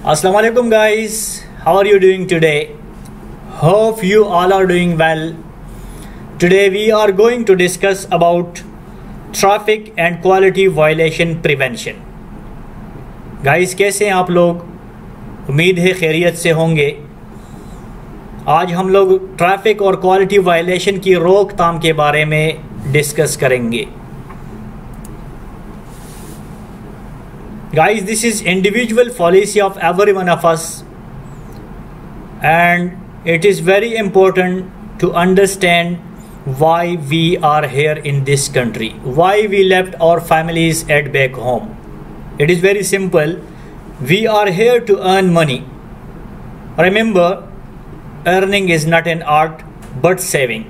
Assalamu alaikum guys, how are you doing today? Hope you all are doing well. Today we are going to discuss about traffic and quality violation prevention. Guys, कैसे हैं आप लोग? उम्मीद है खैरियत से होंगे। आज हम लोग ट्रैफिक और क्वालिटी वायलेशन की रोकथाम के बारे में डिस्कस करेंगे। Guys, this is individual policy of every one of us, and it is very important to understand why we are here in this country, why we left our families at back home. It is very simple. We are here to earn money. Remember, earning is not an art but saving,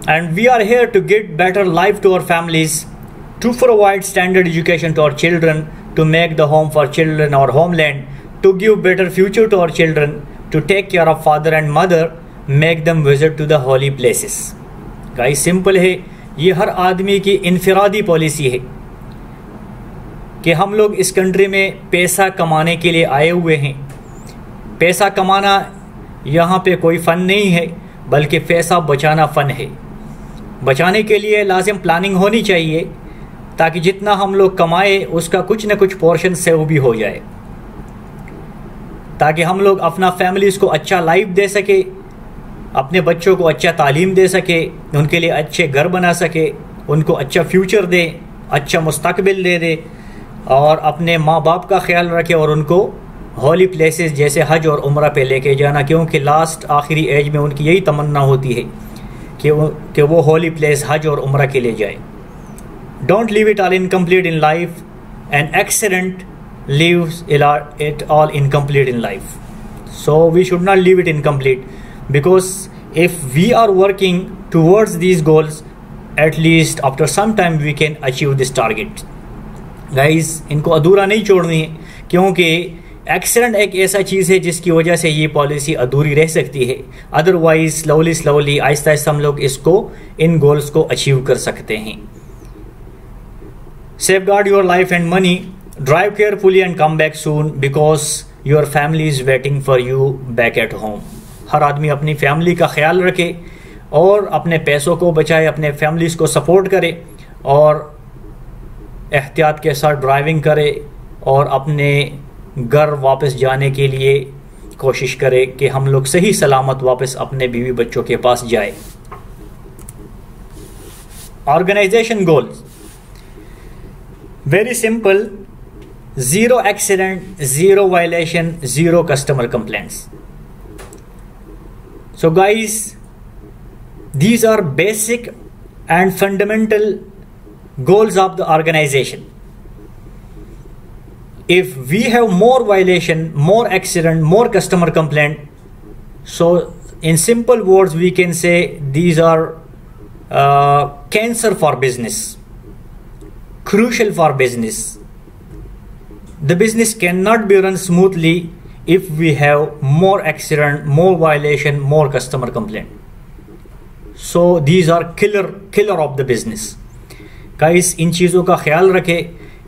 and we are here to get better life to our families, to provide standard education to our children, to make the home for children our homeland, to give better future to our children, to take care of father and mother, make them visit to the holy places. Guys, simple है, ये हर आदमी की इनफिरादी policy है कि हम लोग इस country में पैसा कमाने के लिए आए हुए हैं। पैसा कमाना यहाँ पे कोई फ़न नहीं है, बल्कि पैसा बचाना फ़न है। बचाने के लिए लाजिम प्लानिंग होनी चाहिए, ताकि जितना हम लोग कमाए उसका कुछ न कुछ पोर्शन सेव भी हो जाए, ताकि हम लोग अपना फैमिलीज़ को अच्छा लाइफ दे सके, अपने बच्चों को अच्छा तालीम दे सके, उनके लिए अच्छे घर बना सके, उनको अच्छा फ्यूचर दे, अच्छा मुस्तकबिल दे और अपने माँ बाप का ख्याल रखे और उनको हॉली प्लेसेस जैसे हज और उम्रा पे लेके जाना, क्योंकि लास्ट आखिरी एज में उनकी यही तमन्ना होती है कि वो हॉली प्लेस हज और उम्रा के लिए जाए। Don't leave it all incomplete in life. An accident leaves it all incomplete in life. So we should not leave it incomplete, because if we are working towards these goals, at least after some time we can achieve this target. Guys, इनको अधूरा नहीं छोड़नी है, क्योंकि accident एक ऐसा चीज़ है जिसकी वजह से ये पॉलिसी अधूरी रह सकती है। अदरवाइज स्लोली आहिस्ता आहिस्ता हम लोग इन गोल्स को अचीव कर सकते हैं। Safeguard your life and money. Drive carefully and come back soon, because your family is waiting for you back at home. हर आदमी अपनी फैमिली का ख्याल रखे और अपने पैसों को बचाए, अपने फैमिलीज़ को सपोर्ट करे और एहतियात के साथ ड्राइविंग करे और अपने घर वापस जाने के लिए कोशिश करे कि हम लोग सही सलामत वापस अपने बीवी बच्चों के पास जाए। Organization goals very simple: zero accident, zero violation, zero customer complaints. So guys, these are basic and fundamental goals of the organization. If we have more violation, more accident, more customer complaint, so in simple words we can say these are cancer for business. Crucial for business. The business cannot be run smoothly if we have more accident, more violation, more customer complaint. So these are killer of the business. Guys, इन चीज़ों का ख्याल रखें।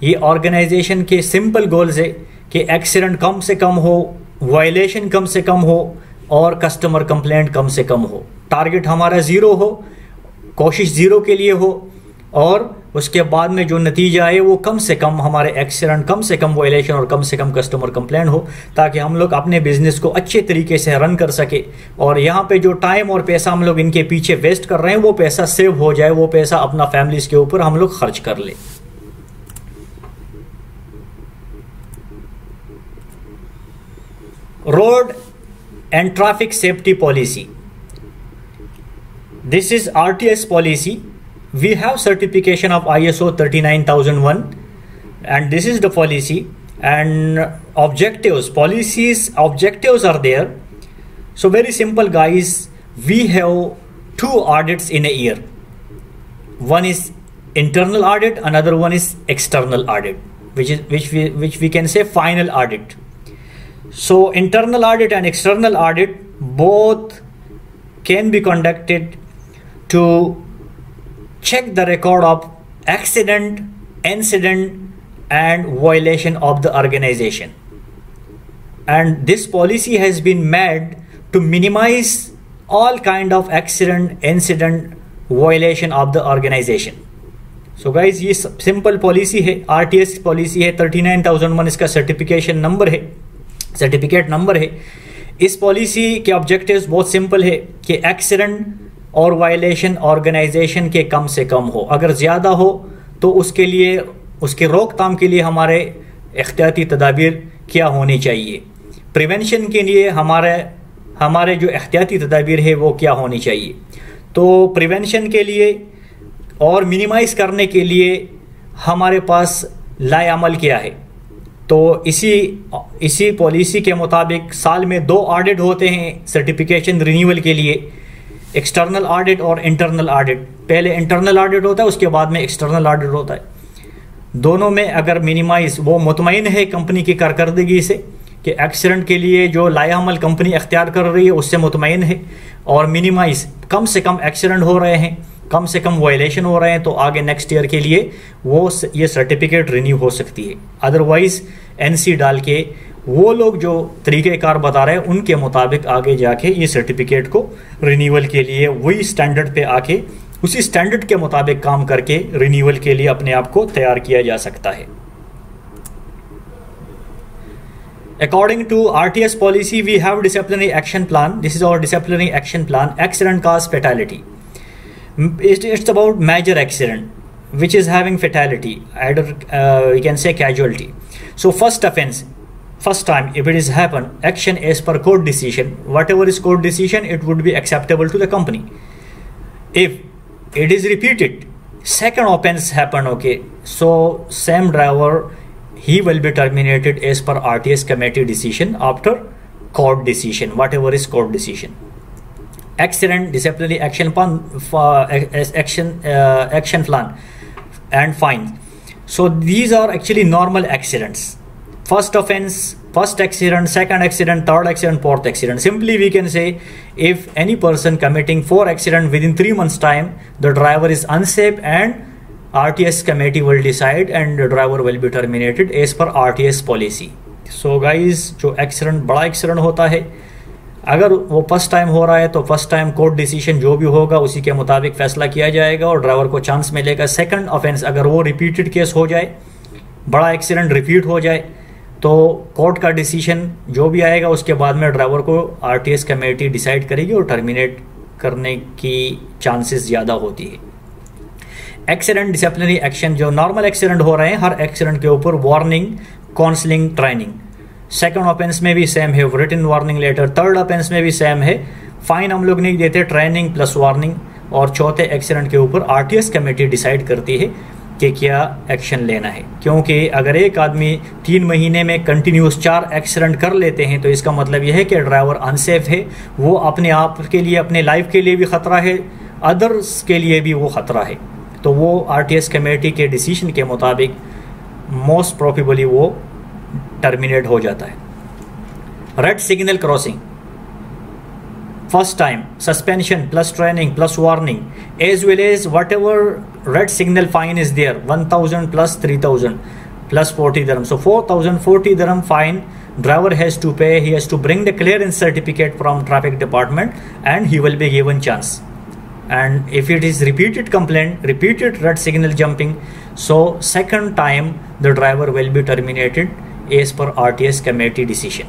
ये organisation के simple goals है कि accident कम से कम हो, वायलेशन कम से कम हो और कस्टमर कंप्लेंट कम से कम हो। टारगेट हमारा ज़ीरो हो, कोशिश ज़ीरो के लिए हो, और उसके बाद में जो नतीजा है वो कम से कम हमारे एक्सीडेंट, कम से कम वायलेशन और कम से कम कस्टमर कंप्लेंट हो, ताकि हम लोग अपने बिजनेस को अच्छे तरीके से रन कर सके और यहाँ पे जो टाइम और पैसा हम लोग इनके पीछे वेस्ट कर रहे हैं वो पैसा सेव हो जाए, वो पैसा अपना फैमिलीज के ऊपर हम लोग खर्च कर ले। Road and traffic safety policy, this is RTS policy. We have certification of ISO 39001, and this is the policy. And objectives, objectives are there. So very simple guys, we have 2 audits in a year. One is internal audit, another one is external audit, which we can say final audit. So internal audit and external audit both can be conducted to check the record of accident, incident, and violation of the organization. And this policy has been made to minimize all kind of accident, incident, violation of the organization. So guys, ये simple policy है, RTS policy है, 39,001 इसका certification number है, certificate number है। इस policy के objectives बहुत simple है कि एक्सीडेंट और वायलेशन ऑर्गेनाइजेशन के कम से कम हो, अगर ज़्यादा हो तो उसके लिए, उसके रोकथाम के लिए हमारे एहतियाती तदाबीर क्या होनी चाहिए, प्रिवेंशन के लिए हमारे जो एहतियाती तदाबीर है वो क्या होनी चाहिए। तो प्रिवेंशन के लिए और मिनिमाइज करने के लिए हमारे पास लाएअमल क्या है। तो इसी पॉलिसी के मुताबिक साल में 2 ऑडिट होते हैं सर्टिफिकेशन रिन्यूअल के लिए, एक्सटर्नल ऑडिट और इंटरनल ऑडिट। पहले इंटरनल ऑडिट होता है, उसके बाद में एक्सटर्नल ऑडिट होता है। दोनों में अगर मिनिमाइज, वो मुतमईन है कंपनी की कारकर्दगी से कि एक्सीडेंट के लिए जो लाएअमल कंपनी अख्तियार कर रही है उससे मुतमईन है, और मिनिमाइज कम से कम एक्सीडेंट हो रहे हैं, कम से कम वायलेशन हो रहे हैं, तो आगे नेक्स्ट ईयर के लिए ये सर्टिफिकेट रिन्यू हो सकती है। अदरवाइज एनसी डाल के वो लोग जो तरीक़ेकार बता रहे हैं उनके मुताबिक आगे जाके ये सर्टिफिकेट को रिन्यूअल के लिए वही स्टैंडर्ड पे आके उसी स्टैंडर्ड के मुताबिक काम करके रिन्यूअल के लिए अपने आप को तैयार किया जा सकता है। According to RTS policy, we have disciplinary action plan. This is our disciplinary action plan. Accident cause fatality. It's about major accident which is having fatality. Either we can say casualty. So first offense, first time if it is happened, action as per court decision. Whatever is court decision, it would be acceptable to the company. If it is repeated, second offense happen. Okay, so same driver, he will be terminated as per RTS committee decision after court decision, whatever is court decision. Accident disciplinary action plan, action plan and fines. So these are actually normal accidents. First offense, first accident, second accident, third accident, fourth accident. Simply we can say if any person committing 4 accidents within 3 months time, the driver is unsafe and RTS committee will decide and the driver will be terminated as per RTS policy. So guys, जो accident बड़ा accident होता है, अगर वो first time हो रहा है तो फर्स्ट टाइम कोर्ट डिसीजन जो भी होगा उसी के मुताबिक फैसला किया जाएगा और ड्राइवर को चांस मिलेगा। सेकंड ऑफेंस अगर वो रिपीटेड केस हो जाए, बड़ा एक्सीडेंट रिपीट हो जाए, तो कोर्ट का डिसीजन जो भी आएगा उसके बाद में ड्राइवर को RTS कमेटी डिसाइड करेगी और टर्मिनेट करने की चांसेस ज़्यादा होती है। एक्सीडेंट डिसिप्लिनरी एक्शन, जो नॉर्मल एक्सीडेंट हो रहे हैं हर एक्सीडेंट के ऊपर warning, counselling, training. Second offence में भी सेम है, written warning letter. Third offence में भी सेम है, फाइन हम लोग नहीं देते, ट्रेनिंग प्लस वार्निंग। और चौथे एक्सीडेंट के ऊपर RTS कमेटी डिसाइड करती है कि क्या एक्शन लेना है, क्योंकि अगर एक आदमी 3 महीने में कंटिन्यूस 4 एक्सीडेंट कर लेते हैं तो इसका मतलब यह है कि ड्राइवर अनसेफ है, वो अपने आप के लिए, अपने लाइफ के लिए भी खतरा है, अदर्स के लिए भी वो खतरा है। तो वो RTS कमेटी के डिसीजन के मुताबिक मोस्ट प्रोबेबली वो टर्मिनेट हो जाता है। Red signal crossing, first time suspension plus training plus warning as well as whatever red signal fine is there, 1000 plus 3000 plus 40 dirham, so 4040 dirham fine driver has to pay. He has to bring the clearance certificate from traffic department and he will be given chance. And if it is repeated complaint, repeated red signal jumping, so second time the driver will be terminated as per RTS committee decision.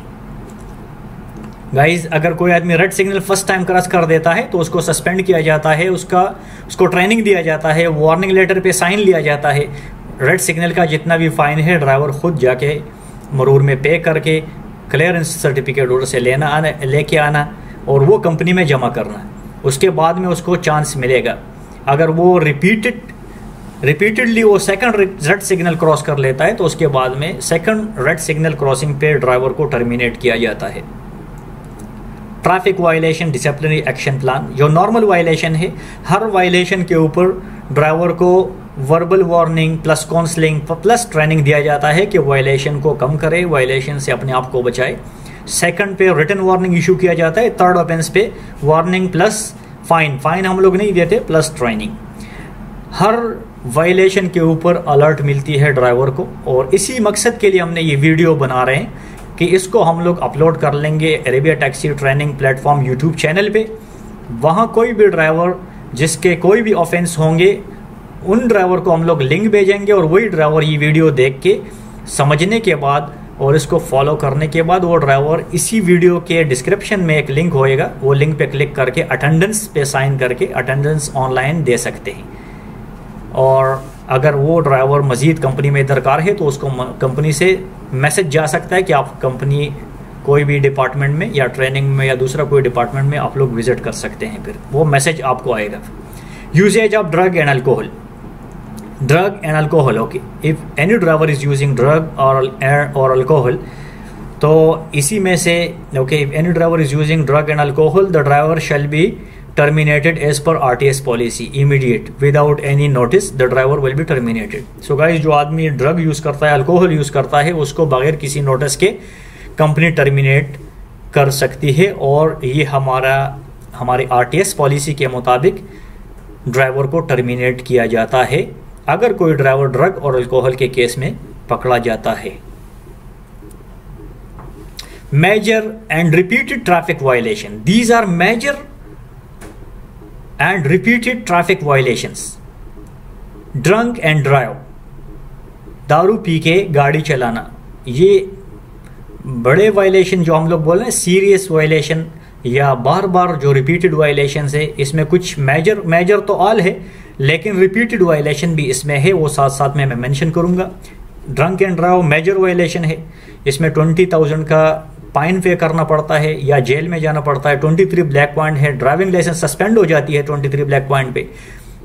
Guys, अगर कोई आदमी red signal first time cross कर देता है तो उसको suspend किया जाता है, उसको ट्रेनिंग दिया जाता है, वार्निंग लेटर पे साइन लिया जाता है। रेड सिग्नल का जितना भी फाइन है ड्राइवर खुद जाके मरूर में पे करके क्लियरेंस सर्टिफिकेट उधर से लेके आना और वो कंपनी में जमा करना। उसके बाद में उसको चांस मिलेगा। अगर वो रिपीटेडली वो सेकंड रेड सिग्नल क्रॉस कर लेता है तो उसके बाद में सेकंड रेड सिग्नल क्रॉसिंग पे ड्राइवर को टर्मिनेट किया जाता है। Traffic violation disciplinary action plan, जो नॉर्मल वायलेशन है, हर वायलेशन के ऊपर ड्राइवर को verbal warning plus counselling plus training दिया जाता है कि वायलेशन को कम करे, वायलेशन से अपने आप को बचाए। सेकंड पे रिटन वार्निंग इशू किया जाता है। थर्ड ऑफेंस पे वार्निंग प्लस फाइन हम लोग नहीं देते, प्लस ट्रेनिंग। हर वायलेशन के ऊपर अलर्ट मिलती है ड्राइवर को। और इसी मकसद के लिए हमने ये वीडियो बना रहे हैं कि इसको हम लोग अपलोड कर लेंगे Arabia taxi training platform YouTube channel पे। वहाँ कोई भी ड्राइवर जिसके कोई भी ऑफेंस होंगे उन ड्राइवर को हम लोग लिंक भेजेंगे, और वही ड्राइवर ये वीडियो देख के समझने के बाद और इसको फॉलो करने के बाद वो ड्राइवर इसी वीडियो के डिस्क्रिप्शन में एक लिंक होएगा, वो लिंक पे क्लिक करके अटेंडेंस पे साइन करके अटेंडेंस ऑनलाइन दे सकते हैं। और अगर वो ड्राइवर मज़ीद कंपनी में दरकार है तो उसको कंपनी से मैसेज जा सकता है कि आप कंपनी कोई भी डिपार्टमेंट में या ट्रेनिंग में या दूसरा कोई डिपार्टमेंट में आप लोग विजिट कर सकते हैं, फिर वो मैसेज आपको आएगा। Usage of drug and alcohol, drug and alcohol, okay, if any driver is using drug or alcohol, तो इसी में से okay, if any driver is using drug and alcohol, the driver shall be terminated as per RTS policy immediate without any notice, the driver will be terminated. So guys, जो आदमी drug use करता है, alcohol use करता है, उसको बगैर किसी notice के कंपनी टर्मिनेट कर सकती है। और ये हमारे RTS पॉलिसी के मुताबिक ड्राइवर को टर्मिनेट किया जाता है अगर कोई ड्राइवर ड्रग और अल्कोहल के केस में पकड़ा जाता है। Major and repeated traffic violation, these are major and repeated traffic violations. Drunk and drive, दारू पी के गाड़ी चलाना, ये बड़े वायलेशन जो हम लोग बोल रहे हैं, सीरियस वायलेशन या बार बार जो रिपीटेड वायलेशन है, इसमें कुछ मेजर तो ऑल है, लेकिन रिपीटेड वायलेशन भी इसमें है, वो साथ साथ में मैं मेंशन करूंगा। Drunk and drive major violation है, इसमें 20,000 का फाइन पे करना पड़ता है या जेल में जाना पड़ता है। 23 ब्लैक पॉइंट है, ड्राइविंग लाइसेंस सस्पेंड हो जाती है 23 ब्लैक पॉइंट पे,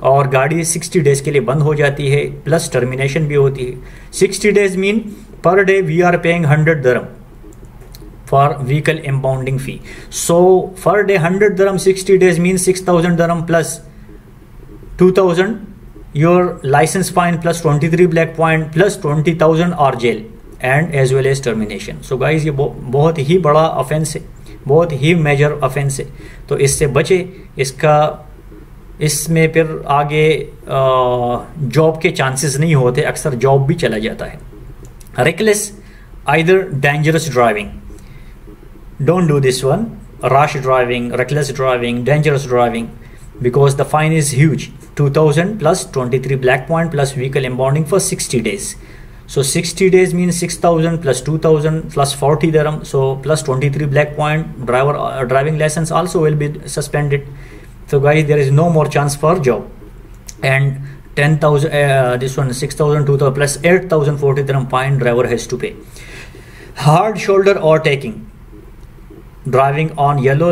और गाड़ी 60 डेज के लिए बंद हो जाती है, प्लस टर्मिनेशन भी होती है। 60 days mean per day we are paying 100 dirham for vehicle impounding fee. So per day 100 dirham, 60 days means 6,000 dirham plus 2,000 your license fine plus 23 black point plus 20,000 or jail and as well as termination. So guys, ये बहुत ही बड़ा offence है, बहुत ही major offence है, तो इससे बचे। इसमें फिर आगे जॉब के चांसेस नहीं होते, अक्सर जॉब भी चला जाता है। Reckless either dangerous driving, don't do this one, rash driving, reckless driving, dangerous driving, because the fine is huge, 2,000 plus 23 black point plus vehicle impounding for 60 days. So 60 days means 6,000 plus 2,000 plus 40 dirham, so plus 23 black point, driving license also will be suspended. So guys, there is no more chance for job. And 10,000 this one 6,000 2,000 plus 8,040 dirham fine driver has to pay. Hard shoulder overtaking, driving on yellow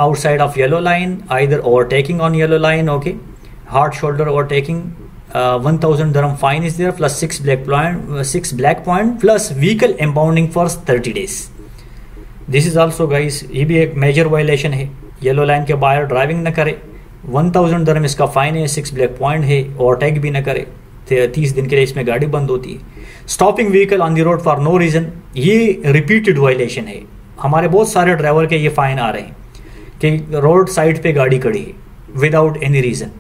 outside of yellow line, either overtaking on yellow line, okay, hard shoulder overtaking, 1,000 dirham fine is there plus 6 black point plus vehicle impounding for 30 days. This is also guys, ये भी एक major violation है, yellow line के बाहर driving न करे, 1,000 dirham इसका fine है, 6 ब्लैक पॉइंट है, ओवरटेक भी न करे, 30 दिन के लिए इसमें गाड़ी बंद होती है। Stopping vehicle on the road for no reason, ये रिपीटेड वायलेशन है। हमारे बहुत सारे ड्राइवर के ये फाइन आ रहे हैं कि रोड साइड पे गाड़ी खड़ी है विदाउट एनी रीजन।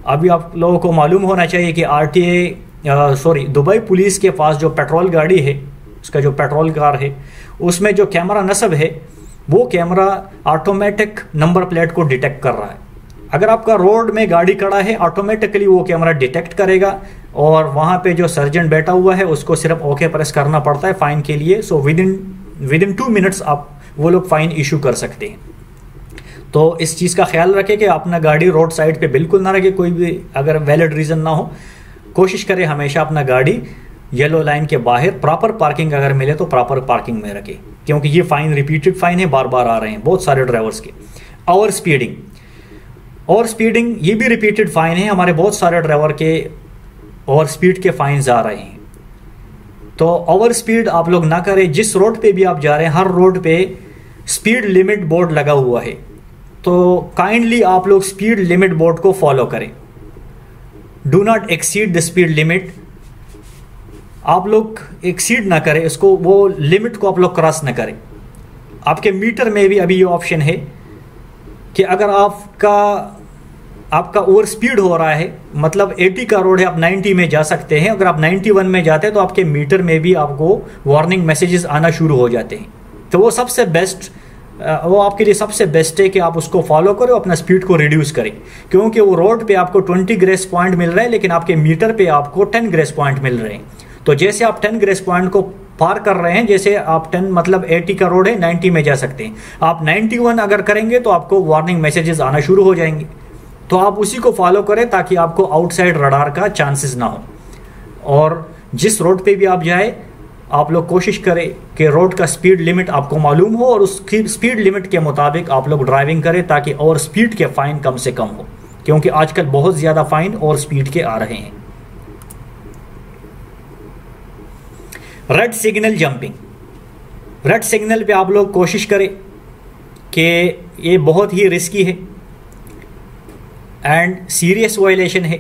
अभी आप लोगों को मालूम होना चाहिए कि RTA दुबई पुलिस के पास जो पेट्रोल गाड़ी है, उसका जो पेट्रोल कार है, उसमें जो कैमरा नस्ब है, वो कैमरा ऑटोमेटिक नंबर प्लेट को डिटेक्ट कर रहा है। अगर आपका रोड में गाड़ी खड़ा है, ऑटोमेटिकली वो कैमरा डिटेक्ट करेगा, और वहाँ पे जो सर्जेंट बैठा हुआ है उसको सिर्फ ओके प्रेस करना पड़ता है फाइन के लिए। सो विद इन 2 मिनट्स आप वो लोग फाइन इशू कर सकते हैं। तो इस चीज़ का ख्याल रखें कि अपना गाड़ी रोड साइड पे बिल्कुल ना रखे, कोई भी अगर वैलिड रीज़न ना हो, कोशिश करें हमेशा अपना गाड़ी येलो लाइन के बाहर, प्रॉपर पार्किंग अगर मिले तो प्रॉपर पार्किंग में रखें, क्योंकि ये फाइन रिपीटेड फाइन है, बार बार आ रहे हैं बहुत सारे ड्राइवर्स के। ओवर स्पीडिंग ये भी रिपीटेड फाइन है, हमारे बहुत सारे ड्राइवर के ओवर स्पीड के फाइन्स आ रहे हैं। तो ओवर स्पीड आप लोग ना करें, जिस रोड पे भी आप जा रहे हैं हर रोड पे स्पीड लिमिट बोर्ड लगा हुआ है, तो काइंडली आप लोग स्पीड लिमिट बोर्ड को फॉलो करें। Do not exceed the speed limit, आप लोग एक्सीड ना करें इसको, वो लिमिट को आप लोग क्रॉस ना करें। आपके मीटर में भी अभी ये ऑप्शन है कि अगर आपका आपका ओवर स्पीड हो रहा है, मतलब 80 का रोड है, आप 90 में जा सकते हैं, अगर आप 91 में जाते हैं तो आपके मीटर में भी आपको वार्निंग मैसेजेस आना शुरू हो जाते हैं। तो वो सबसे बेस्ट, वो आपके लिए सबसे बेस्ट है कि आप उसको फॉलो करें, अपना स्पीड को रिड्यूस करें, क्योंकि वो रोड पे आपको 20 ग्रेस पॉइंट मिल रहे हैं लेकिन आपके मीटर पे आपको 10 ग्रेस पॉइंट मिल रहे हैं। तो जैसे आप 10 ग्रेस पॉइंट को पार कर रहे हैं, जैसे आप 10 मतलब 80 का रोड है 90 में जा सकते हैं, आप 91 अगर करेंगे तो आपको वार्निंग मैसेजेस आना शुरू हो जाएंगे। तो आप उसी को फॉलो करें ताकि आपको आउटसाइड रडार का चांसेस ना हो। और जिस रोड पे भी आप जाए, आप लोग कोशिश करें कि रोड का स्पीड लिमिट आपको मालूम हो और उस स्पीड लिमिट के मुताबिक आप लोग ड्राइविंग करें ताकि और स्पीड के फाइन कम से कम हो, क्योंकि आजकल बहुत ज़्यादा फाइन और स्पीड के आ रहे हैं। Red signal jumping, red signal पे आप लोग कोशिश करें कि ये बहुत ही रिस्की है एंड सीरियस वायलेशन है।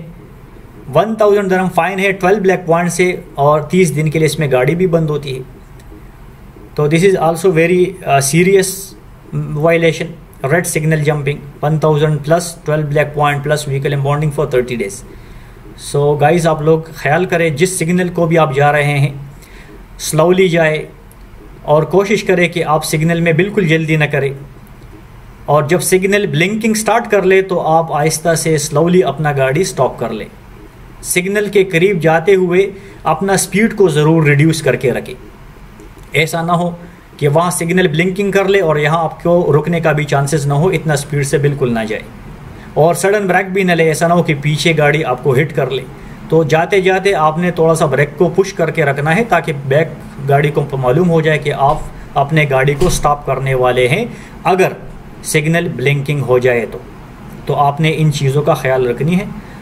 1000 दिरहम फाइन है, 12 ब्लैक पॉइंट से, और 30 दिन के लिए इसमें गाड़ी भी बंद होती है। तो this is also very serious violation, red signal jumping, 1000 plus 12 black point plus vehicle impounding for 30 days. So guys आप लोग ख्याल करें, जिस सिग्नल को भी आप जा रहे हैं स्लोली जाए और कोशिश करें कि आप सिग्नल में बिल्कुल जल्दी ना करें, और जब सिग्नल ब्लिंकिंग स्टार्ट कर ले तो आप आहिस्ता से स्लोली अपना गाड़ी स्टॉप कर ले। सिग्नल के करीब जाते हुए अपना स्पीड को ज़रूर रिड्यूस करके रखें। ऐसा ना हो कि वहाँ सिग्नल ब्लिंकिंग कर ले और यहाँ आपको रुकने का भी चांसेस ना हो, इतना स्पीड से बिल्कुल ना जाए। और सडन ब्रेक भी ना ले, ऐसा ना हो कि पीछे गाड़ी आपको हिट कर ले। तो जाते जाते आपने थोड़ा सा ब्रेक को पुश करके रखना है ताकि बैक गाड़ी को मालूम हो जाए कि आप अपने गाड़ी को स्टॉप करने वाले हैं अगर सिग्नल ब्लिंकिंग हो जाए तो आपने इन चीज़ों का ख्याल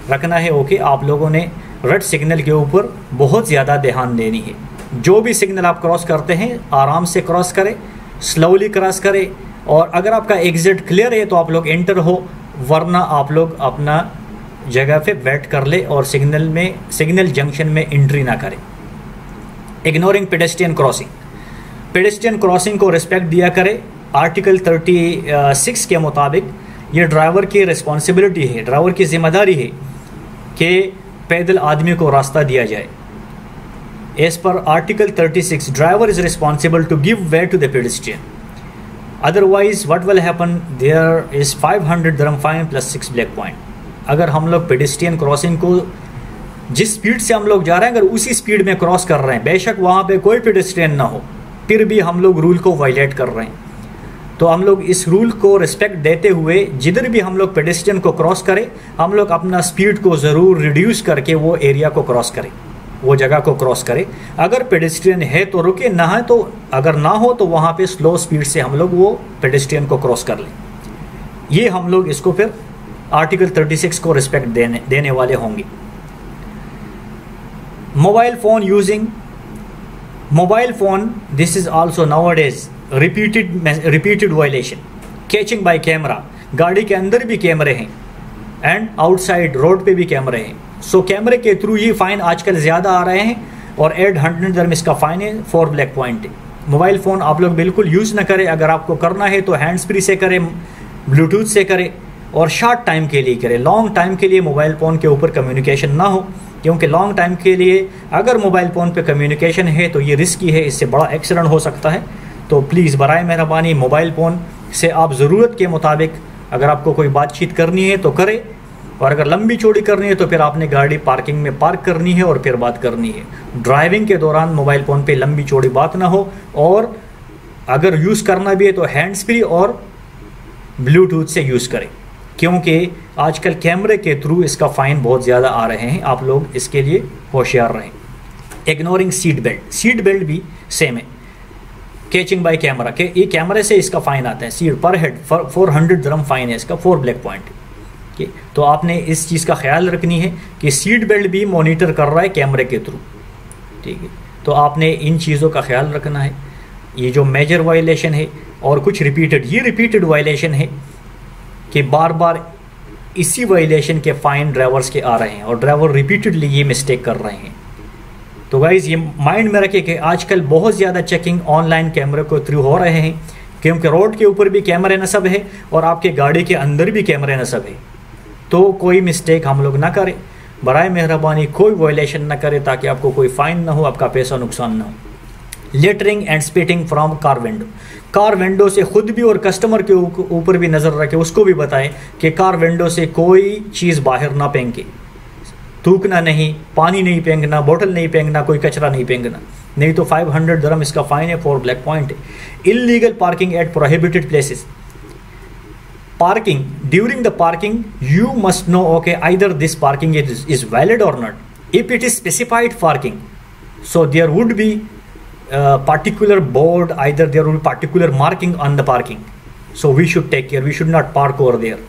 रखना है। ओके, आप लोगों ने रेड सिग्नल के ऊपर बहुत ज़्यादा ध्यान देनी है। जो भी सिग्नल आप क्रॉस करते हैं आराम से क्रॉस करें, स्लोली क्रॉस करें, और अगर आपका एग्जिट क्लियर है तो आप लोग एंटर हो, वरना आप लोग अपना जगह पे वेट कर ले और सिग्नल जंक्शन में एंट्री ना करें। Ignoring pedestrian crossing, pedestrian crossing को रिस्पेक्ट दिया करें। आर्टिकल 36 के मुताबिक ये ड्राइवर की रिस्पॉन्सिबिलिटी है, ड्राइवर की जिम्मेदारी है कि पैदल आदमी को रास्ता दिया जाए। As per article 36 driver is responsible to give way to the pedestrian, otherwise what will happen, there is 500 dirham fine plus 6 black point. अगर हम लोग पेडेस्ट्रियन क्रॉसिंग को जिस स्पीड से हम लोग जा रहे हैं अगर उसी स्पीड में क्रॉस कर रहे हैं, बेशक वहाँ पे कोई पेडेस्ट्रियन ना हो, फिर भी हम लोग रूल को वायलेट कर रहे हैं। तो हम लोग इस रूल को रिस्पेक्ट देते हुए जिधर भी हम लोग पेडेस्ट्रियन को क्रॉस करें, हम लोग अपना स्पीड को ज़रूर रिड्यूस करके वो एरिया को क्रॉस करें, वो जगह को क्रॉस करें। अगर पेडेस्ट्रियन है तो रुके, ना है तो अगर ना हो तो वहाँ पे स्लो स्पीड से हम लोग वो पेडेस्ट्रियन को क्रॉस कर लें। ये हम लोग इसको फिर आर्टिकल 36 को रिस्पेक्ट देने वाले होंगे। Mobile phone using, mobile phone, this is also nowadays repeated violation. Catching by camera, गाड़ी के अंदर भी कैमरे हैं एंड आउटसाइड रोड पे भी कैमरे हैं। सो कैमरे के थ्रू ये फ़ाइन आजकल ज़्यादा आ रहे हैं और 800 दिरहम इसका फ़ाइन है, 4 ब्लैक पॉइंट है। मोबाइल फ़ोन आप लोग बिल्कुल यूज़ ना करें, अगर आपको करना है तो हैंड्स फ्री से करें, ब्लूटूथ से करें और शॉर्ट टाइम के लिए करें। लॉन्ग टाइम के लिए मोबाइल फ़ोन के ऊपर कम्युनिकेशन ना हो, क्योंकि लॉन्ग टाइम के लिए अगर मोबाइल फ़ोन पे कम्युनिकेशन है तो ये रिस्की है, इससे बड़ा एक्सीडेंट हो सकता है। तो प्लीज़ बराए मेहरबानी मोबाइल फ़ोन से आप ज़रूरत के मुताबिक अगर आपको कोई बातचीत करनी है तो करें, और अगर लंबी चौड़ी करनी है तो फिर आपने गाड़ी पार्किंग में पार्क करनी है और फिर बात करनी है। ड्राइविंग के दौरान मोबाइल फ़ोन पे लंबी चौड़ी बात ना हो, और अगर यूज़ करना भी है तो हैंड्स फ्री और ब्लूटूथ से यूज़ करें, क्योंकि आजकल कैमरे के थ्रू इसका फ़ाइन बहुत ज़्यादा आ रहे हैं। आप लोग इसके लिए होशियार रहें। Ignoring seat belt, seat belt भी सेम है। कैचिंग बाय कैमरा के ये कैमरे से इसका फ़ाइन आता है, सीट पर हेड 400 दिरहम फ़ाइन है इसका, 4 ब्लैक पॉइंट। ठीक, तो आपने इस चीज़ का ख्याल रखनी है कि सीट बेल्ट भी मॉनिटर कर रहा है कैमरे के थ्रू। ठीक है, तो आपने इन चीज़ों का ख्याल रखना है। ये जो मेजर वायलेशन है और कुछ रिपीटेड, ये रिपीटेड वायलेशन है कि बार बार इसी वायलेशन के फ़ाइन ड्राइवर्स के आ रहे हैं और ड्राइवर रिपीटेडली ये मिस्टेक कर रहे हैं। तो गाइज़ ये माइंड में रखें कि आजकल बहुत ज़्यादा चेकिंग ऑनलाइन कैमरे के थ्रू हो रहे हैं, क्योंकि रोड के ऊपर भी कैमरे नस्ब है और आपके गाड़ी के अंदर भी कैमरे नस्ब है। तो कोई मिस्टेक हम लोग ना करें, बराए मेहरबानी कोई वायलेशन ना करें ताकि आपको कोई फ़ाइन ना हो, आपका पैसा नुकसान ना हो। Littering and spitting from car window, car window से खुद भी और कस्टमर के ऊपर भी नज़र रखें, उसको भी बताएं कि कार विंडो से कोई चीज़ बाहर ना फेंके, थूकना नहीं, पानी नहीं फेंकना, बोतल नहीं फेंकना, कोई कचरा नहीं फेंकना, नहीं तो 500 दिरहम इसका फ़ाइन है, 4 ब्लैक पॉइंट है। Illegal parking at prohibited places, parking, during the parking you must know, okay, either this parking is valid or not. If it is specified parking, so there would be a particular board, either there would be particular marking on the parking, so we should take care, we should not park over there.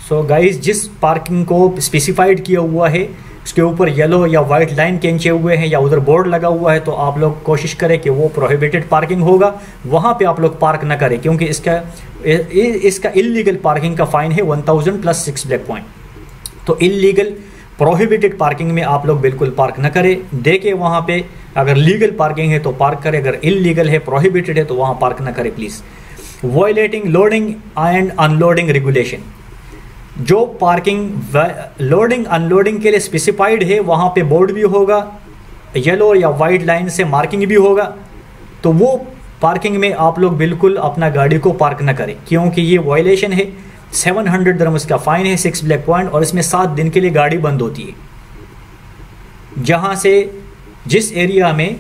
So guys, जिस parking को specified किया हुआ है उसके ऊपर yellow या white line खींचे हुए हैं या उधर बोर्ड लगा हुआ है, तो आप लोग कोशिश करें कि वो प्रोहिबिटेड पार्किंग होगा, वहाँ पे आप लोग पार्क ना करें, क्योंकि इसका इलीगल पार्किंग का फ़ाइन है 1000 प्लस 6 ब्लैक पॉइंट। तो इलीगल प्रोहिबिटेड पार्किंग में आप लोग बिल्कुल पार्क ना करें, देखें वहाँ पे अगर लीगल पार्किंग है तो पार्क करें, अगर इलीगल है, प्रोहिबिटेड है तो वहाँ पार्क ना करें please. Violating loading and unloading regulation, जो पार्किंग लोडिंग अनलोडिंग के लिए स्पेसिफाइड है वहाँ पे बोर्ड भी होगा, येलो या वाइट लाइन से मार्किंग भी होगा, तो वो पार्किंग में आप लोग बिल्कुल अपना गाड़ी को पार्क ना करें, क्योंकि ये वायलेशन है। 700 दिरहम इसका फ़ाइन है, 6 ब्लैक पॉइंट, और इसमें 7 दिन के लिए गाड़ी बंद होती है। जहाँ से जिस एरिया में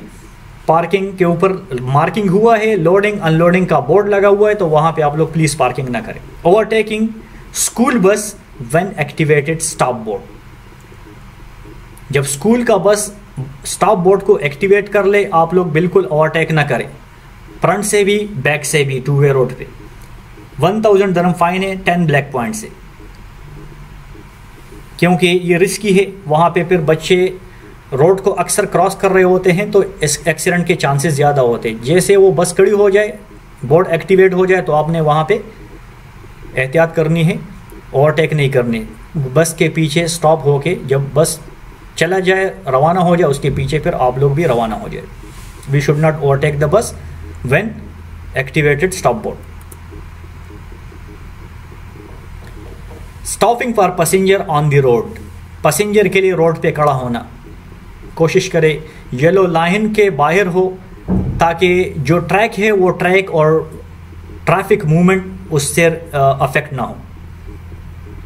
पार्किंग के ऊपर मार्किंग हुआ है, लोडिंग अनलोडिंग का बोर्ड लगा हुआ है, तो वहाँ पे आप लोग प्लीज़ पार्किंग ना करें। Overtaking school bus when activated stop board, जब स्कूल का बस स्टॉप बोर्ड को एक्टिवेट कर ले आप लोग बिल्कुल ओवरटेक ना करें, फ्रंट से भी बैक से भी, 2 वे रोड पे। 1000 दिरहम फ़ाइन है 10 ब्लैक पॉइंट से, क्योंकि ये रिस्की है। वहाँ पे फिर बच्चे रोड को अक्सर क्रॉस कर रहे होते हैं तो इस एक्सीडेंट के चांसेस ज़्यादा होते हैं। जैसे वो बस खड़ी हो जाए, बोर्ड एक्टिवेट हो जाए, तो आपने वहाँ पे एहतियात करनी है, ओवरटेक नहीं करनी। बस के पीछे स्टॉप होके जब बस चला जाए, रवाना हो जाए, उसके पीछे फिर आप लोग भी रवाना हो जाए। We should not overtake the bus when activated stop board. Stopping for passenger on the road, passenger के लिए रोड पे खड़ा होना कोशिश करें येलो लाइन के बाहर हो, ताकि जो ट्रैक है वो ट्रैक और ट्रैफिक मूवमेंट उससे अफेक्ट ना हो।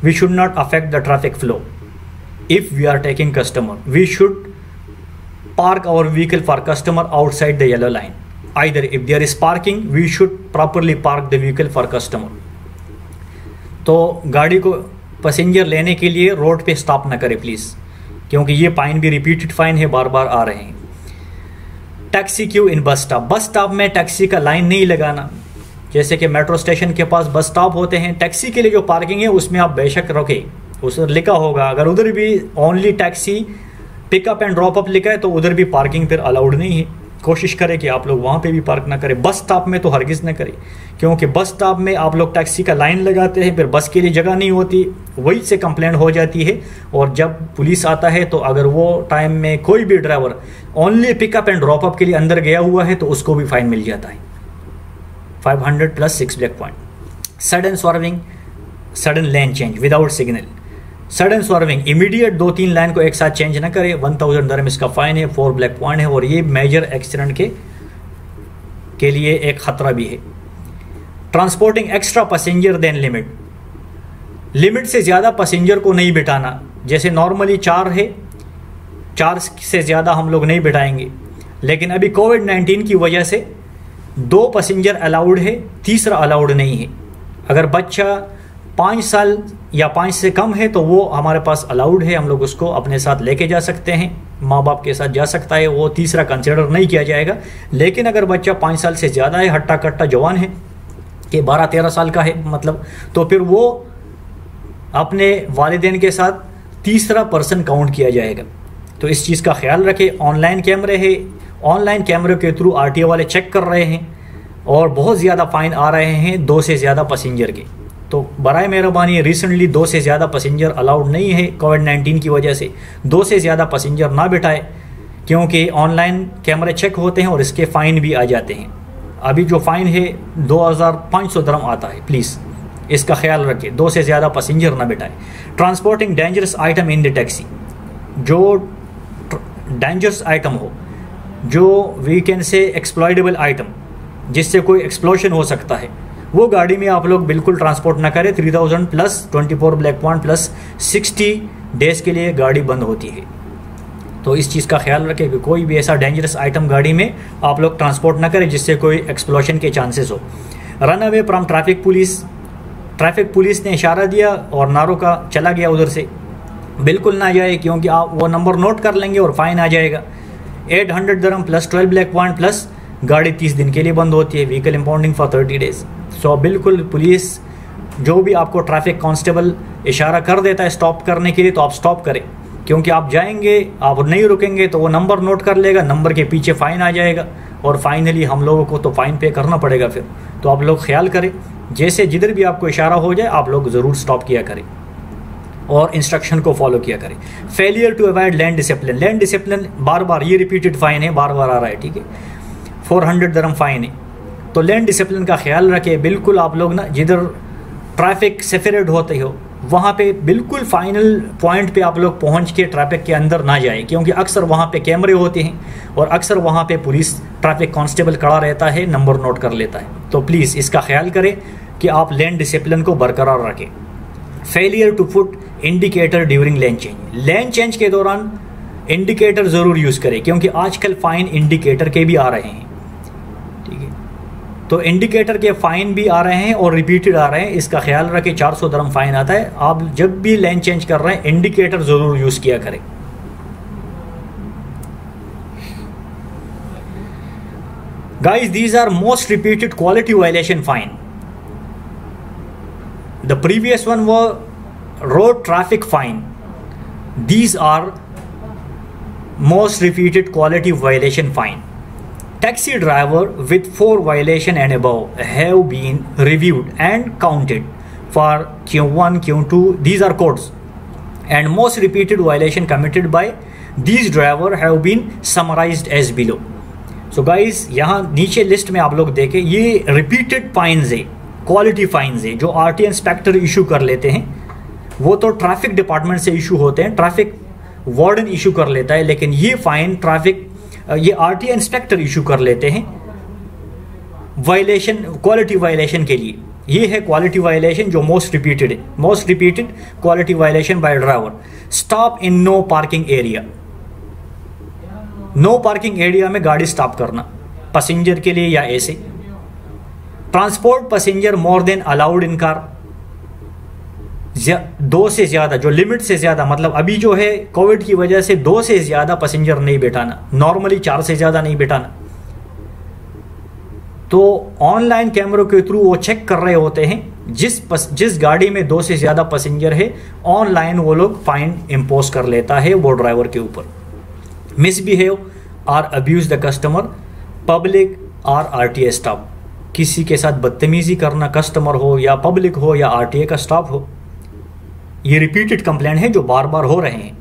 We should not affect the traffic flow. If we are taking customer, we should park our vehicle for customer outside the yellow line. Either if there is parking, we should properly park the vehicle for customer. तो गाड़ी को passenger लेने के लिए road पे stop ना करें please, क्योंकि ये फाइन भी रिपीटेड फाइन है, बार बार आ रहे हैं। Taxi Q in bus stop, bus stop में टैक्सी का लाइन नहीं लगाना। जैसे कि मेट्रो स्टेशन के पास बस स्टॉप होते हैं, टैक्सी के लिए जो पार्किंग है उसमें आप बेशक रखें, उस लिखा होगा। अगर उधर भी only taxi pickup and drop up लिखा है तो उधर भी पार्किंग फिर अलाउड नहीं है। कोशिश करें कि आप लोग वहाँ पे भी पार्क ना करें। बस स्टॉप में तो हरगिज़ ना करें, क्योंकि बस स्टॉप में आप लोग टैक्सी का लाइन लगाते हैं, फिर बस के लिए जगह नहीं होती, वही से कंप्लेंट हो जाती है। और जब पुलिस आता है तो अगर वो टाइम में कोई भी driver only pickup and drop up के लिए अंदर गया हुआ है तो उसको भी फाइन मिल जाता है 500 plus 6 black point. Sudden swerving, sudden lane change without signal, sudden swerving immediate 2-3 line को एक साथ चेंज ना करें, 1000 दिरहम इसका फाइन है, 4 ब्लैक पॉइंट है, और ये मेजर एक्सीडेंट के लिए एक खतरा भी है। Transporting extra passenger than limit, limit से ज़्यादा पैसेंजर को नहीं बिठाना। जैसे नॉर्मली 4 है, 4 से ज़्यादा हम लोग नहीं बिठाएंगे, लेकिन अभी कोविड-19 की वजह से 2 पैसेंजर अलाउड है, तीसरा अलाउड नहीं है। अगर बच्चा 5 साल या 5 से कम है तो वो हमारे पास अलाउड है, हम लोग उसको अपने साथ लेके जा सकते हैं, माँ बाप के साथ जा सकता है, वो तीसरा कंसिडर नहीं किया जाएगा। लेकिन अगर बच्चा 5 साल से ज़्यादा है, हट्टा कट्टा जवान है कि 12-13 साल का है मतलब, तो फिर वो अपने वालिदैन के साथ तीसरा पर्सन काउंट किया जाएगा। तो इस चीज़ का ख्याल रखें। ऑनलाइन कैमरे है, ऑनलाइन कैमरे के थ्रू RTO वाले चेक कर रहे हैं और बहुत ज़्यादा फाइन आ रहे हैं 2 से ज़्यादा पैसेंजर के। तो बराए मेहरबानी रिसेंटली 2 से ज़्यादा पैसेंजर अलाउड नहीं है कोविड-19 की वजह से, 2 से ज़्यादा पैसेंजर ना बिठाए, क्योंकि ऑनलाइन कैमरे चेक होते हैं और इसके फ़ाइन भी आ जाते हैं। अभी जो फ़ाइन है 2500 दिरहम आता है। प्लीज़ इसका ख्याल रखें, 2 से ज़्यादा पैसेंजर ना बिठाएं। Transporting dangerous item in the taxi, जो डेंजरस आइटम हो, जो we can say exploitable item, जिससे कोई एक्सप्लोजन हो सकता है, वो गाड़ी में आप लोग बिल्कुल ट्रांसपोर्ट ना करें। 3000 plus 24 black point plus 60 days के लिए गाड़ी बंद होती है। तो इस चीज़ का ख्याल रखें कि कोई भी ऐसा डेंजरस आइटम गाड़ी में आप लोग ट्रांसपोर्ट ना करें जिससे कोई एक्सप्लोजन के चांसेस हो। Run away from traffic police ने इशारा दिया और नारों का चला गया उधर से, बिल्कुल ना जाए, क्योंकि आप वो नंबर नोट कर लेंगे और फाइन आ जाएगा। 800 dirham plus 12 black point plus गाड़ी 30 दिन के लिए बंद होती है। Vehicle impounding for 30 days. So बिल्कुल पुलिस जो भी आपको ट्रैफिक कांस्टेबल इशारा कर देता है स्टॉप करने के लिए, तो आप स्टॉप करें, क्योंकि आप जाएंगे, आप नहीं रुकेंगे तो वो नंबर नोट कर लेगा, नंबर के पीछे फ़ाइन आ जाएगा और फाइनली हम लोगों को तो फ़ाइन पे करना पड़ेगा फिर। तो आप लोग ख्याल करें, जैसे जिधर भी आपको इशारा हो जाए आप लोग ज़रूर स्टॉप किया करें और इंस्ट्रक्शन को फॉलो किया करें। Failure to avoid lane discipline बार बार, ये रिपीटेड फ़ाइन है, बार बार आ रहा है, ठीक है, 400 दिरहम फ़ाइन है। तो लैंड डिसिप्लिन का ख्याल रखें। बिल्कुल आप लोग ना जिधर ट्रैफिक सेपरेट होते हो वहाँ पे बिल्कुल फाइनल पॉइंट पे आप लोग पहुँच के ट्रैफिक के अंदर ना जाए, क्योंकि अक्सर वहाँ पे कैमरे होते हैं और अक्सर वहाँ पे पुलिस ट्रैफिक कांस्टेबल खड़ा रहता है, नंबर नोट कर लेता है। तो प्लीज़ इसका ख्याल करें कि आप लेन डिसिप्लिन को बरकरार रखें। Failure to put indicator during lane change के दौरान इंडिकेटर ज़रूर यूज़ करें, क्योंकि आजकल फ़ाइन इंडिकेटर के भी आ रहे हैं, ठीक है। तो इंडिकेटर के फ़ाइन भी आ रहे हैं और रिपीटेड आ रहे हैं, इसका ख्याल रखें। 400 दिरहम फ़ाइन आता है। आप जब भी लेन चेंज कर रहे हैं इंडिकेटर ज़रूर यूज़ किया करें। Guys, these are most repeated quality violation fine. The previous one was road traffic fine. These are most repeated quality violation fine. Taxi driver with 4 violation and above have been reviewed and counted for Q1, Q2. These are codes. And most repeated violation committed by these driver have been summarized as below. So guys यहाँ नीचे list में आप लोग देखें, ये repeated fines है, quality fines है, जो आरटी इंस्पेक्टर इशू कर लेते हैं। वो तो ट्रैफिक डिपार्टमेंट से इशू होते हैं, ट्रैफिक वार्डन इशू कर लेता है, लेकिन ये फाइन ये आरटी इंस्पेक्टर इशू कर लेते हैं वायलेशन, क्वालिटी वायलेशन के लिए। ये है क्वालिटी वायलेशन जो most repeated quality violation by driver. Stop in no parking area, no parking area में गाड़ी स्टॉप करना पैसेंजर के लिए या ऐसे। Transport passenger more than allowed in car, 2 से ज़्यादा, जो लिमिट से ज़्यादा, मतलब अभी जो है कोविड की वजह से 2 से ज़्यादा पैसेंजर नहीं बैठाना, नॉर्मली 4 से ज़्यादा नहीं बैठाना। तो ऑनलाइन कैमरों के थ्रू वो चेक कर रहे होते हैं, जिस गाड़ी में 2 से ज़्यादा पैसेंजर है ऑनलाइन वो लोग फाइन इम्पोज कर लेता है वो ड्राइवर के ऊपर। मिसबिहेव और अब्यूज द कस्टमर, पब्लिक और आरटीए स्टाफ, किसी के साथ बदतमीजी करना, कस्टमर हो या पब्लिक हो या आरटीए का स्टाफ हो, ये रिपीटेड कंप्लेंट है जो बार बार हो रहे हैं।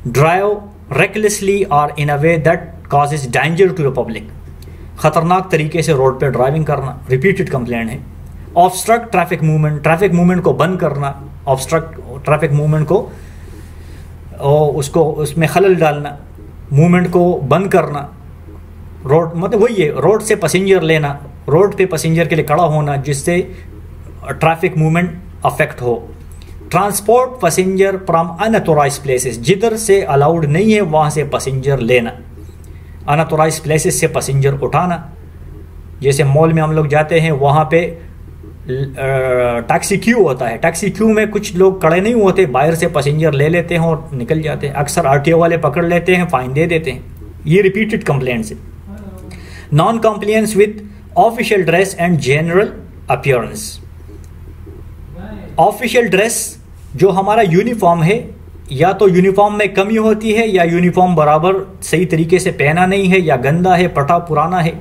ड्राइव रेकलेसली और in a way that causes danger to the public, खतरनाक तरीके से रोड पे ड्राइविंग करना, रिपीटेड कंप्लेंट है। ऑब्स्ट्रक्ट ट्रैफिक मूवमेंट को बंद करना, ऑब्स्ट्रक्ट ट्रैफिक मूवमेंट को उसमें खलल डालना, मूवमेंट को बंद करना, रोड मतलब वही है, रोड से पैसेंजर लेना, रोड पे पैसेंजर के लिए खड़ा होना जिससे ट्रैफिक मूवमेंट अफेक्ट हो। Transport passenger from unauthorised places, जिधर से अलाउड नहीं है वहाँ से पैसेंजर लेना, अनऑथोराइज प्लेसेस से पैसेंजर उठाना। जैसे मॉल में हम लोग जाते हैं, वहाँ पे टैक्सी क्यू होता है, टैक्सी क्यू में कुछ लोग खड़े नहीं होते, बाहर से पैसेंजर ले लेते हैं और निकल जाते हैं। अक्सर आरटीओ वाले पकड़ लेते हैं, फाइन दे देते हैं। ये रिपीटेड कंप्लेंट्स है। Non compliance with official dress and general appearance, official dress जो हमारा यूनिफॉर्म है, या तो यूनिफॉर्म में कमी होती है या यूनिफॉर्म बराबर सही तरीके से पहना नहीं है, या गंदा है, फटा पुराना है,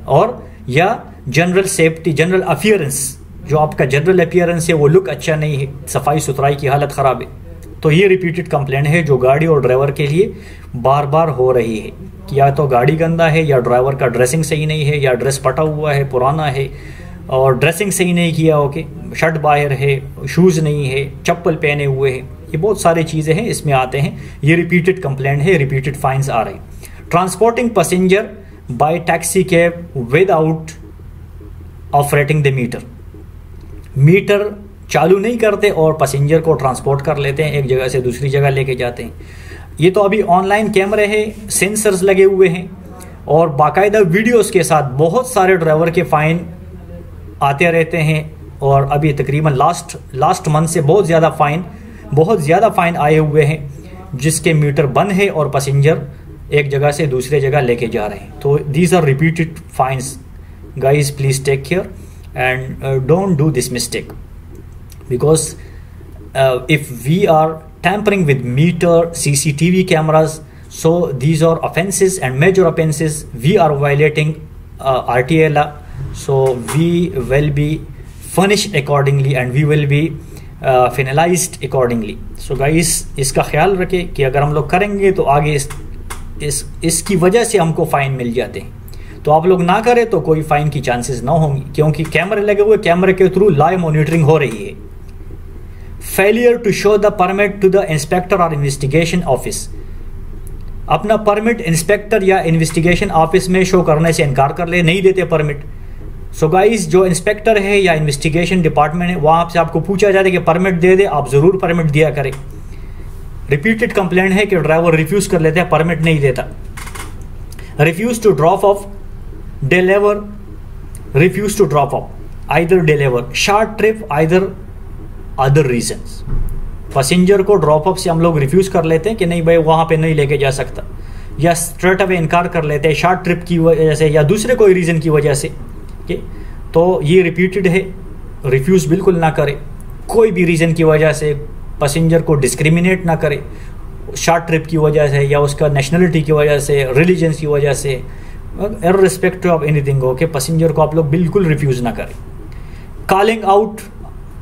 और या जनरल सेफ्टी, जनरल अपीयरेंस, जो आपका जनरल अपीयरेंस है वो लुक अच्छा नहीं है, सफाई सुथराई की हालत ख़राब है। तो ये रिपीटेड कंप्लेंट है जो गाड़ी और ड्राइवर के लिए बार बार हो रही है कि या तो गाड़ी गंदा है, या ड्राइवर का ड्रेसिंग सही नहीं है, या ड्रेस फटा हुआ है, पुराना है, और ड्रेसिंग सही नहीं किया, ओके, शर्ट बाहर है, शूज़ नहीं है, चप्पल पहने हुए हैं, ये बहुत सारी चीज़ें हैं इसमें आते हैं। ये रिपीटेड कंप्लेंट है, रिपीटेड फाइन्स आ रहे हैं। Transporting passenger by taxi cab without operating the meter, meter चालू नहीं करते और पैसेंजर को ट्रांसपोर्ट कर लेते हैं, एक जगह से दूसरी जगह लेके जाते हैं। ये तो अभी ऑनलाइन कैमरे हैं, सेंसर्स लगे हुए हैं और बाकायदा वीडियोस के साथ बहुत सारे ड्राइवर के फाइन आते रहते हैं। और अभी तकरीबन लास्ट मंथ से बहुत ज़्यादा फाइन आए हुए हैं जिसके मीटर बंद है और पैसेंजर एक जगह से दूसरे जगह लेके जा रहे हैं। तो these are repeated fines, guys please take care and don't do this mistake, because if we are tampering with meter, CCTV cameras, so these are offenses and major offenses. We are violating RTA law, so we will be punished accordingly and we will be penalized accordingly. So guys, इसका ख्याल रखें कि अगर हम लोग करेंगे तो आगे इसकी वजह से हमको फाइन मिल जाते हैं। तो आप लोग ना करें तो कोई फाइन की चांसेस ना होंगी, क्योंकि कैमरे लगे हुए, कैमरे के थ्रू लाइव मॉनिटरिंग हो रही है। Failure to show the permit to the inspector और इन्वेस्टिगेशन ऑफिस, अपना परमिट इंस्पेक्टर या इन्वेस्टिगेशन ऑफिस में शो करने से इनकार कर ले, नहीं देते परमिट। सो गाइस, जो इंस्पेक्टर है या इन्वेस्टिगेशन डिपार्टमेंट है वहां से आपको पूछा जाता है कि परमिट दे दे, आप जरूर परमिट दिया करें। रिपीटेड कंप्लेंट है कि ड्राइवर रिफ्यूज कर लेते हैं, परमिट नहीं देता। Refuse to drop off, deliver, refuse to drop off, either deliver, short trip, either other reasons. Passenger को ड्रॉप ऑफ से हम लोग रिफ्यूज कर लेते हैं कि नहीं भाई वहां पे नहीं लेके जा सकता, या स्ट्रेट अवे इनकार कर लेते हैं शॉर्ट ट्रिप की वजह से या दूसरे कोई रीजन की वजह से। तो ये रिपीटेड है, रिफ्यूज बिल्कुल ना करें, कोई भी रीजन की वजह से पैसेंजर को डिस्क्रिमिनेट ना करे, शॉर्ट ट्रिप की वजह से या उसका नेशनलिटी की वजह से, रिलीजन की वजह से, irrespective of anything, okay, passenger को आप लोग बिल्कुल रिफ्यूज ना करें।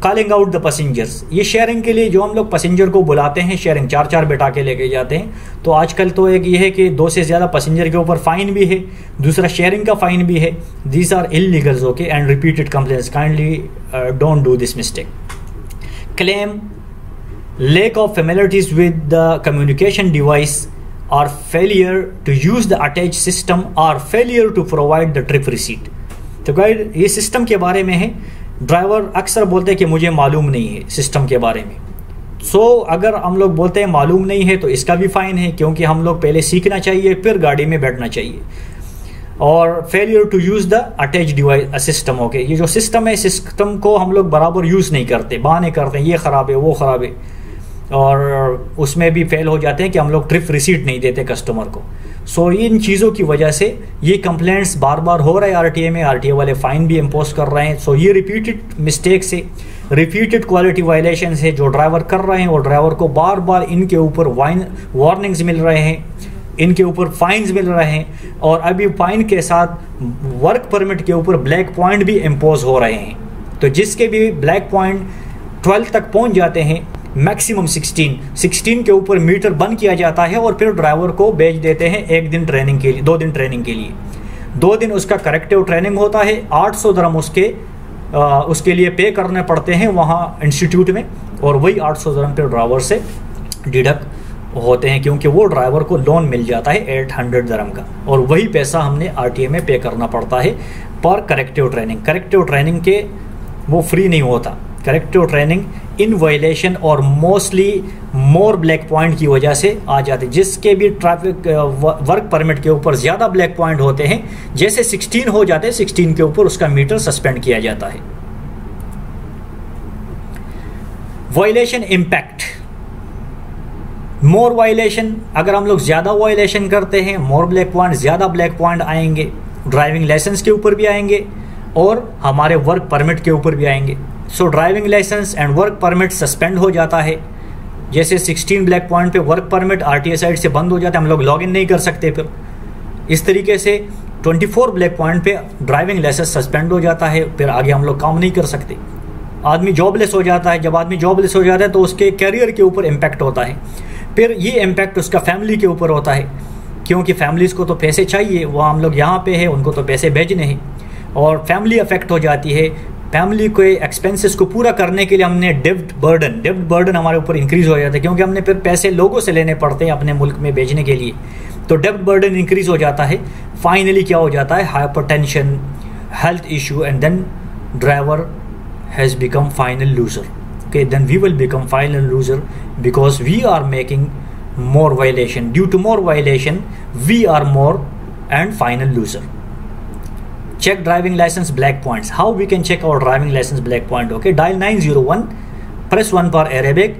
कॉलिंग आउट द पैसेंजर्स, ये शेयरिंग के लिए जो हम लोग पैसेंजर को बुलाते हैं, शेयरिंग 4-4 बैठा के लेके जाते हैं, तो आजकल तो एक ये है कि 2 से ज़्यादा पैसेंजर के ऊपर फाइन भी है, दूसरा शेयरिंग का फाइन भी है। These are illegals, okay, and repeated complaints, kindly don't do this mistake. Claim lack of familiarities with the communication device or failure to use the attached system or failure to provide the trip receipt। तो guide ये system के बारे में है, driver अक्सर बोलते हैं कि मुझे मालूम नहीं है सिस्टम के बारे में। अगर हम लोग बोलते हैं मालूम नहीं है तो इसका भी फाइन है, क्योंकि हम लोग पहले सीखना चाहिए फिर गाड़ी में बैठना चाहिए। और failure to use the attach device system, okay, ये जो सिस्टम है, सिस्टम को हम लोग बराबर यूज नहीं करते, बहाने करते हैं, ये खराब है वो खराब है, और उसमें भी फेल हो जाते हैं कि हम लोग ट्रिप रिसीट नहीं देते कस्टमर को। इन चीज़ों की वजह से ये कंप्लेंट्स बार बार हो रहे हैं आरटीए में, आरटीए वाले फाइन भी इम्पोज कर रहे हैं। ये रिपीटेड मिस्टेक से, रिपीटेड क्वालिटी वायलेशन है जो ड्राइवर कर रहे हैं, और ड्राइवर को बार बार इनके ऊपर वार्निंग्स मिल रहे हैं, इनके ऊपर फाइन्स मिल रहे हैं, और अभी फाइन के साथ वर्क परमिट के ऊपर ब्लैक पॉइंट भी इम्पोज हो रहे हैं। तो जिसके भी ब्लैक पॉइंट 12 तक पहुंच जाते हैं, मैक्सिमम 16 के ऊपर मीटर बंद किया जाता है, और फिर ड्राइवर को भेज देते हैं 1 दिन ट्रेनिंग के लिए, 2 दिन ट्रेनिंग के लिए। 2 दिन उसका करेक्टिव ट्रेनिंग होता है, 800 दिरहम उसके लिए पे करने पड़ते हैं वहाँ इंस्टीट्यूट में, और वही 800 दिरहम फिर ड्राइवर से डिडक्ट होते हैं, क्योंकि वो ड्राइवर को लोन मिल जाता है 800 दिरहम का, और वही पैसा हमने आरटीए में पे करना पड़ता है पर करेक्टिव ट्रेनिंग। करेक्टिव ट्रेनिंग के वो फ्री नहीं होता, करेक्टिव ट्रेनिंग इन वायलेशन और मोस्टली मोर ब्लैक पॉइंट की वजह से आ जाते हैं। जिसके भी ट्रैफिक वर्क परमिट के ऊपर ज़्यादा ब्लैक पॉइंट होते हैं, जैसे 16 हो जाते हैं, 16 के ऊपर उसका मीटर सस्पेंड किया जाता है। वायलेशन इम्पैक्ट, मोर वायलेशन, अगर हम लोग ज़्यादा वायलेशन करते हैं, मोर ब्लैक पॉइंट, ज़्यादा ब्लैक पॉइंट आएंगे, ड्राइविंग लाइसेंस के ऊपर भी आएंगे और हमारे वर्क परमिट के ऊपर भी आएंगे। Driving licence and work permit suspend हो जाता है। जैसे 16 ब्लैक पॉइंट पे वर्क परमिट आरटीए साइड से बंद हो जाता है, हम लोग लॉग इन नहीं कर सकते। फिर इस तरीके से 24 ब्लैक पॉइंट पे ड्राइविंग लाइसेंस सस्पेंड हो जाता है, फिर आगे हम लोग काम नहीं कर सकते। आदमी जॉबलेस हो जाता है, जब आदमी जॉबलेस हो जाता है तो उसके कैरियर के ऊपर इम्पैक्ट होता है, फिर ये इम्पैक्ट उसका फैमिली के ऊपर होता है, क्योंकि फैमिलीज़ को तो पैसे चाहिए, वो हम लोग यहाँ पे है, उनको तो पैसे भेजने हैं। और फैमिली अफेक्ट हो जाती है। फैमिली के एक्सपेंसेस को पूरा करने के लिए हमने डेब्ट बर्डन हमारे ऊपर इंक्रीज हो जाता है, क्योंकि हमने फिर पैसे लोगों से लेने पड़ते हैं अपने मुल्क में भेजने के लिए, तो डेब्ट बर्डन इंक्रीज हो जाता है। फाइनली क्या हो जाता है, hypertension, health issue, and then driver has become final loser. Okay, then we will become final loser because we are making more violation. Due to more violation, we are more and final loser. Check driving license black points. How we can check our driving license black point? Okay, dial 901, press 1 for Arabic,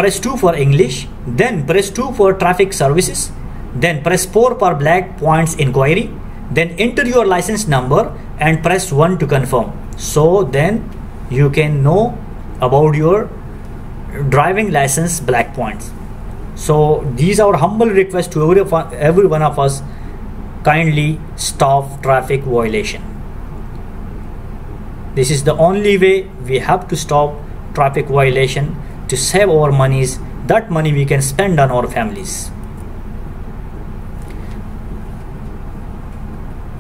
press 2 for English, then press 2 for traffic services, then press 4 for black points inquiry, then enter your license number and press 1 to confirm. So then you can know about your driving license black points. So these are our humble request to every one of us. Kindly stop traffic violation. This is the only way we have to stop traffic violation to save our monies. That money we can spend on our families.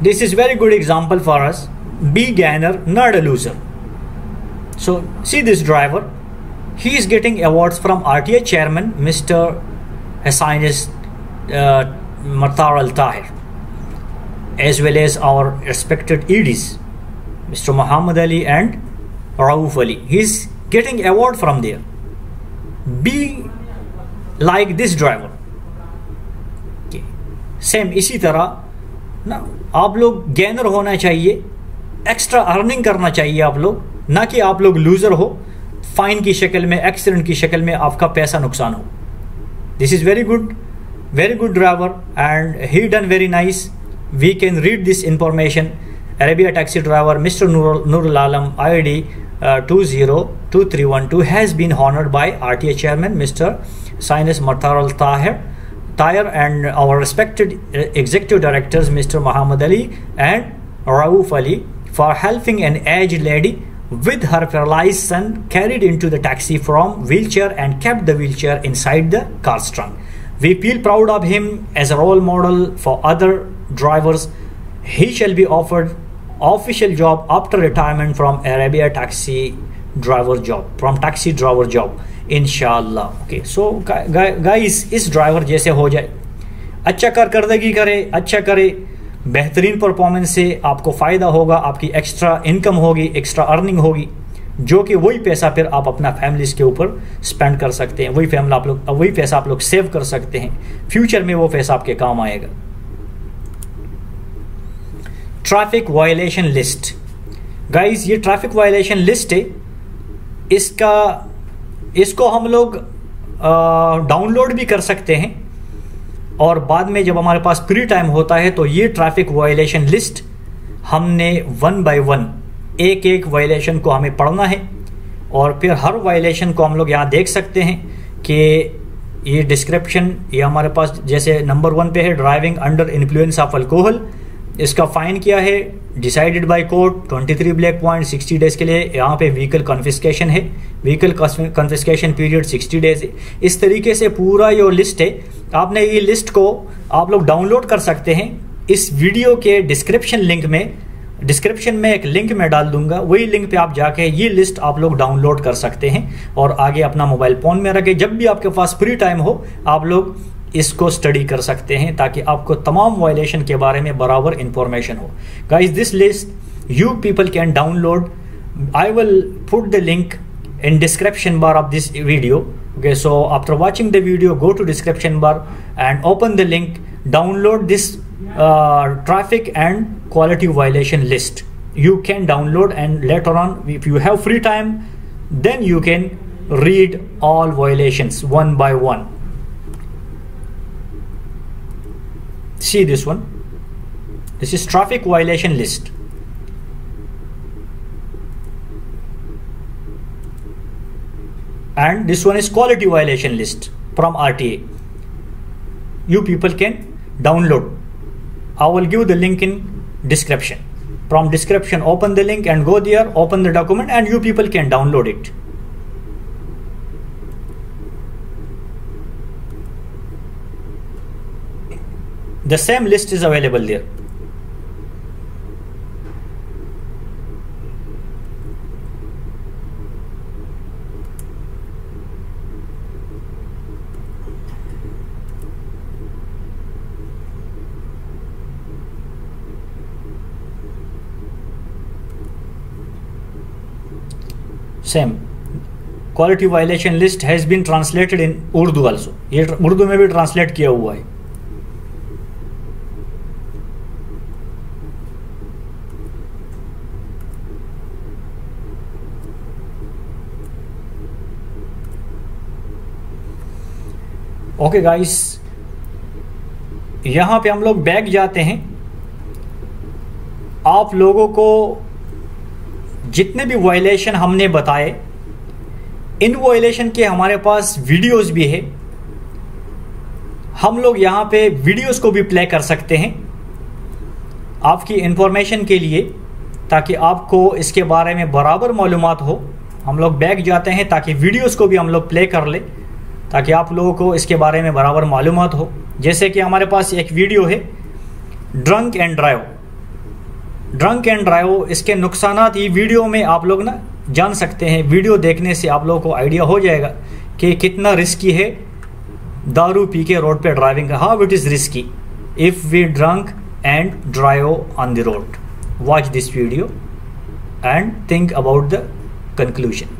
This is very good example for us. Be gainer, not a loser. So see this driver. He is getting awards from RTA chairman Mr. Hussainus Martar Al Tahir, as well as our respected EDs Mr. Muhammad Ali and Rauf Ali. He is getting award from there. Be like this driver. Okay. Same इसी तरह ना आप लोग gainer होना चाहिए, extra earning करना चाहिए आप लोग, ना कि आप लोग लूजर हो, फाइन की शक्ल में, एक्सीडेंट की शक्ल में आपका पैसा नुकसान हो। This is very good driver, and he done very nice. We can read this information. Arabia taxi driver Mr. Nurul Alam ID 202312 has been honored by RTA chairman Mr. Hussainus Martar Al Tahir and our respected executive directors Mr. Muhammad Ali and Rauf Ali for helping an aged lady with her paralyzed son carried into the taxi from wheelchair and kept the wheelchair inside the car's trunk. We feel proud of him as a role model for other drivers. He shall be offered official job after retirement from Arabia taxi driver job, inshallah. Okay, so guys, इस driver जैसे हो जाए, अच्छा कारकर्दगी करे, अच्छा करे, बेहतरीन परफॉर्मेंस से आपको फ़ायदा होगा, आपकी एक्स्ट्रा इनकम होगी, एक्स्ट्रा अर्निंग होगी, जो कि वही पैसा फिर आप अपना फैमिलीज़ के ऊपर स्पेंड कर सकते हैं, वही पैसा आप लोग सेव कर सकते हैं, फ्यूचर में वो पैसा आपके काम आएगा। ट्रैफिक वायलेशन लिस्ट, गाइस ये ट्रैफिक वायलेशन लिस्ट है, इसको हम लोग डाउनलोड भी कर सकते हैं, और बाद में जब हमारे पास फ्री टाइम होता है तो ये ट्रैफिक वायलेशन लिस्ट हमने 1 by 1 एक वायलेशन को हमें पढ़ना है, और फिर हर वायलेशन को हम लोग यहाँ देख सकते हैं कि ये डिस्क्रिप्शन, ये हमारे पास जैसे नंबर 1 पे है driving under influence of alcohol, इसका फाइन क्या है, decided by court 23 black point 60 days के लिए, यहाँ पे व्हीकल कॉन्फिस्केशन है, व्हीकल कॉन्फिस्केशन पीरियड 60 डेज है। इस तरीके से पूरा ये लिस्ट है, आपने ये लिस्ट को आप लोग डाउनलोड कर सकते हैं। इस वीडियो के डिस्क्रिप्शन में एक लिंक मैं डाल दूंगा, वही लिंक पे आप जाके ये लिस्ट आप लोग डाउनलोड कर सकते हैं और आगे अपना मोबाइल फोन में रखें, जब भी आपके पास फ्री टाइम हो आप लोग इसको स्टडी कर सकते हैं, ताकि आपको तमाम वायलेशन के बारे में बराबर इंफॉर्मेशन हो। Guys, this list you people can download, I will put the link in description bar of this video. Okay, so after watching the video, go to description bar and open the link, download this traffic and quality violation list. You can download, and later on if you have free time, then you can read all violations one by one. See this one, this is traffic violation list. And this one is quality violation list from RTA. You people can download. I will give the link in description. From description, open the link and go there, open the document, and you people can download it. The same list is available there. Same quality violation list has been translated in Urdu also, ये उर्दू में भी translate किया हुआ है। Okay guys, यहां पे हम लोग बैक जाते हैं। आप लोगों को जितने भी वायलेशन हमने बताए, इन वायलेशन के हमारे पास वीडियोस भी है। हम लोग यहां पे वीडियोस को भी प्ले कर सकते हैं आपकी इंफॉर्मेशन के लिए, ताकि आपको इसके बारे में बराबर मालूमात हो। हम लोग बैक जाते हैं ताकि वीडियोस को भी हम लोग प्ले कर ले, ताकि आप लोगों को इसके बारे में बराबर मालूमात हो। जैसे कि हमारे पास एक वीडियो है drunk and drive. Drunk and drive, इसके नुकसानात ये वीडियो में आप लोग ना जान सकते हैं। वीडियो देखने से आप लोगों को आइडिया हो जाएगा कि कितना रिस्की है दारू पी के रोड पे driving, how it is risky if we drunk and drive on the road. Watch this video and think about the conclusion.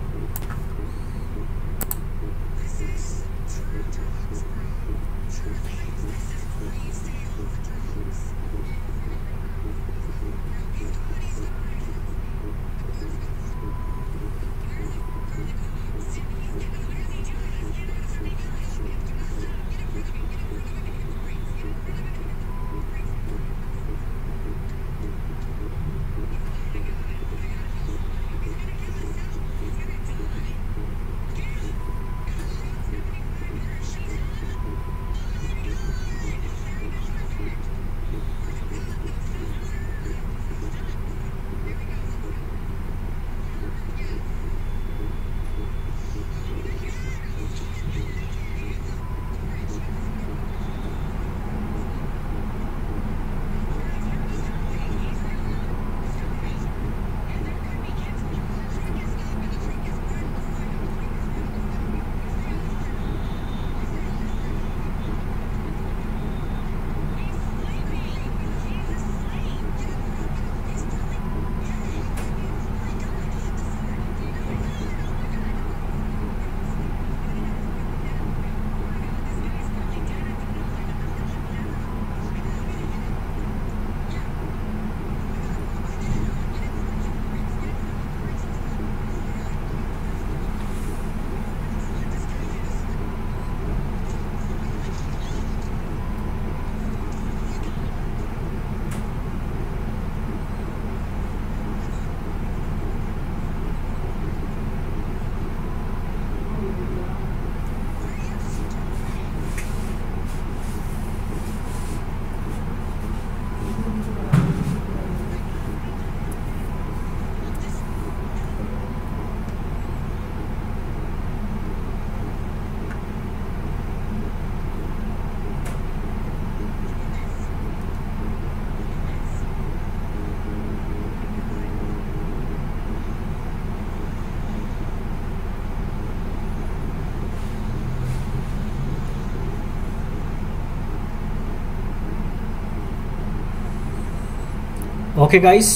Okay guys,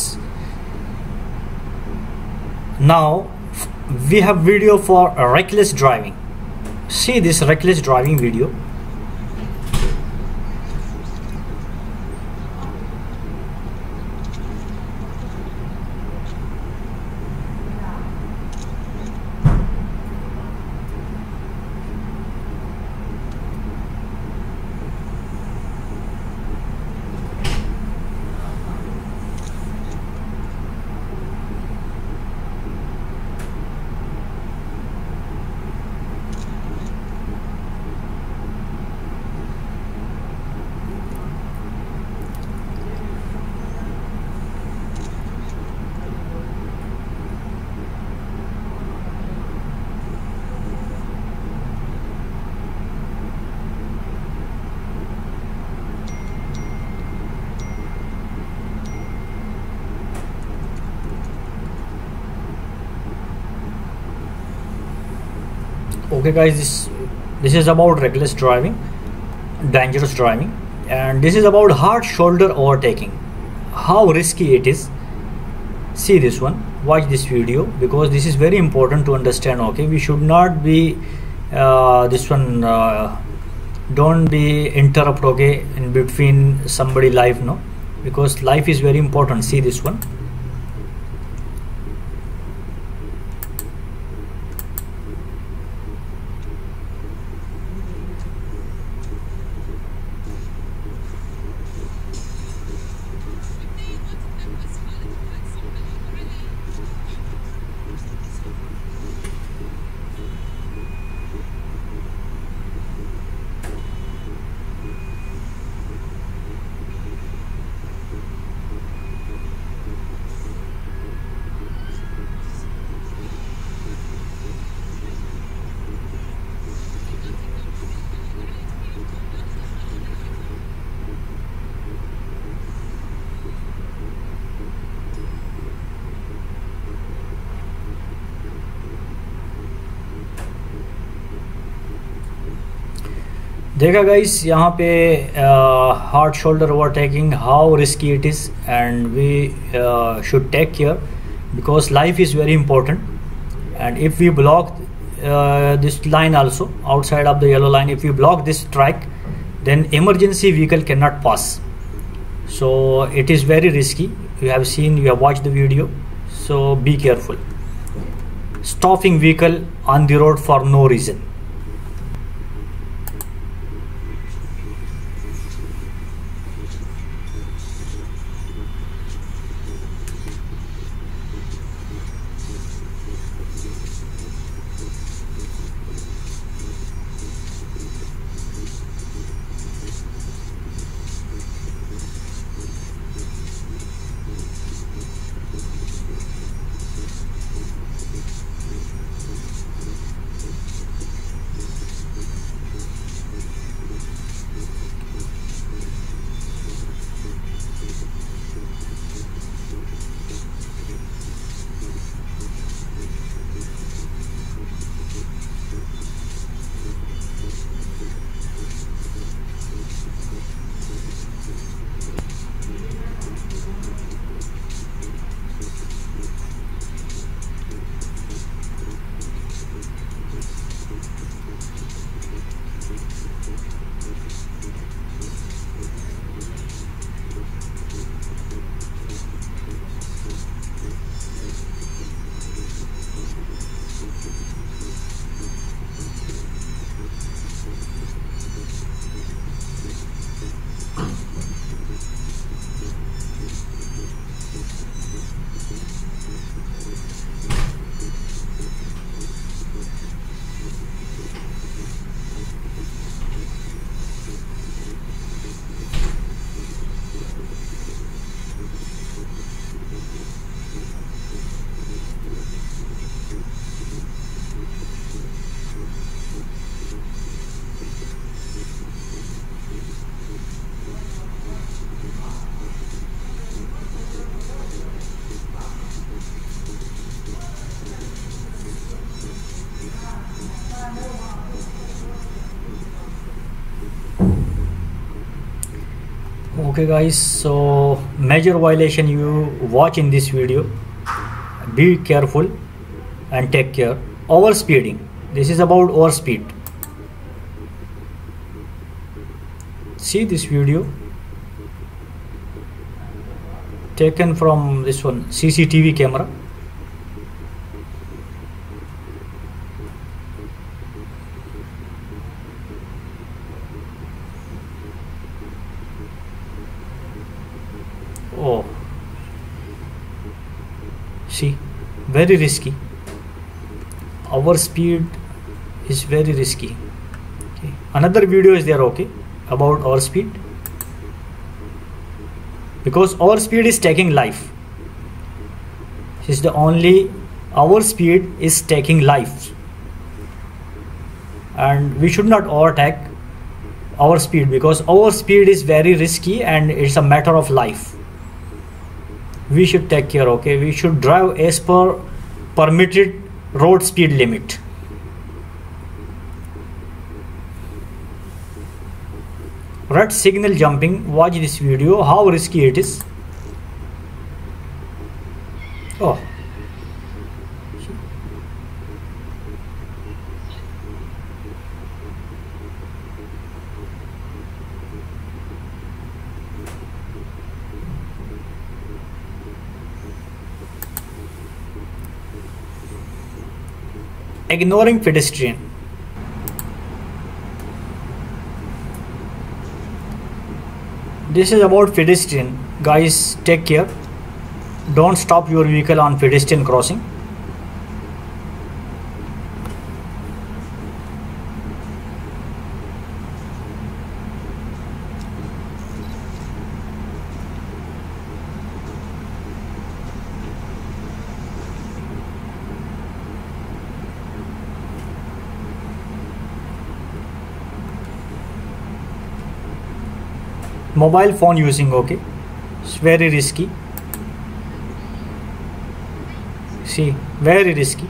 now we have video for reckless driving. See this reckless driving video. Okay guys, this is about reckless driving, dangerous driving, and this is about hard shoulder overtaking, how risky it is. See this one, watch this video, because this is very important to understand. Okay, we should not be don't be interrupt, okay, in between somebody life, no, because life is very important. See this one. देखा guys, यहाँ पे hard shoulder overtaking, how risky it is, and we should take care because life is very important. And if we block this line also, outside of the yellow line, if we block this track, then emergency vehicle cannot pass. So it is very risky. You have seen, you have watched the video, so be careful. Stopping vehicle on the road for no reason. Okay guys, so major violation you watch in this video. Be careful and take care. Overspeeding, this is about overspeed. See this video taken from this one CCTV camera. Oh, see, very risky. Our speed is very risky. Okay. Another video is there, okay, about our speed, because our speed is taking life. This is the only, our speed is taking life, and we should not overtake our speed, because our speed is very risky and it's a matter of life. We should take care, okay? We should drive as per permitted road speed limit. Red signal jumping, watch this video, how risky it is. Oh, ignoring pedestrian. This is about pedestrian. Guys, take care. Don't stop your vehicle on pedestrian crossing. Mobile phone using, okay, it's very risky. See, very risky.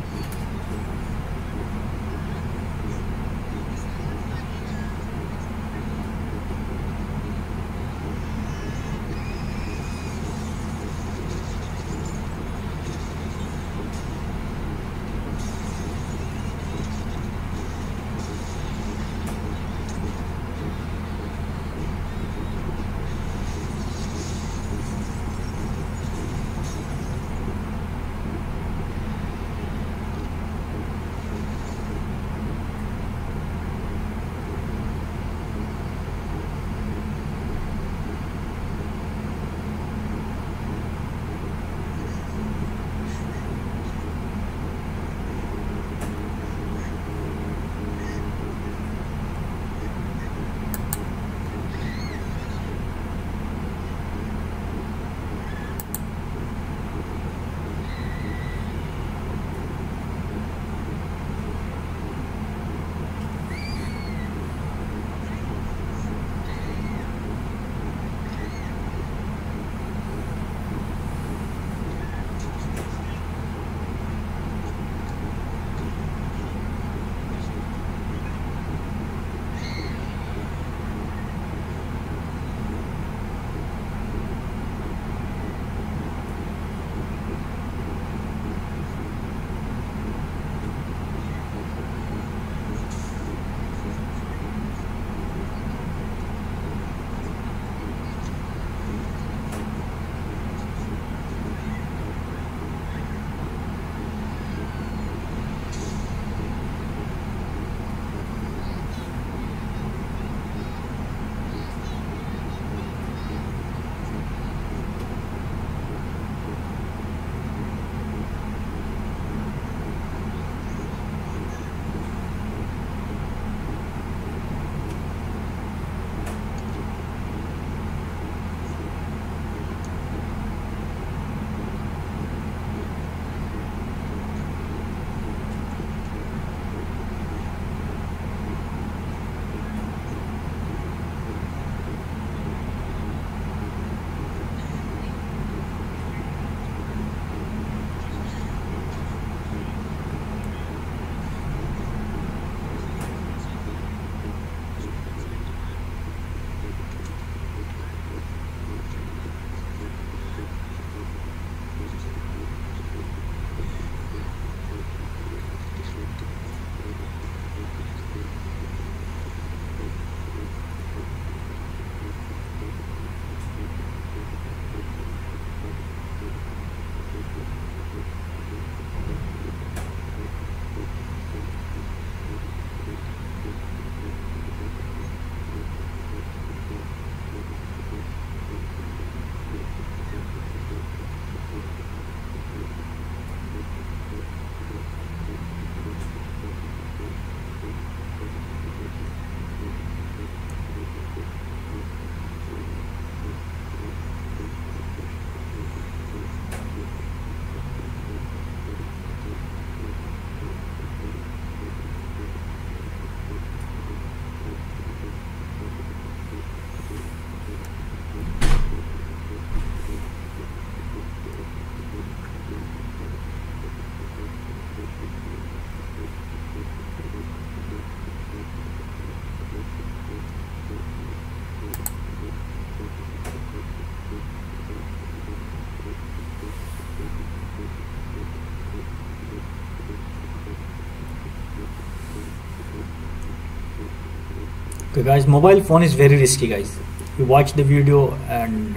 Okay guys, mobile phone is very risky guys. You watch the video and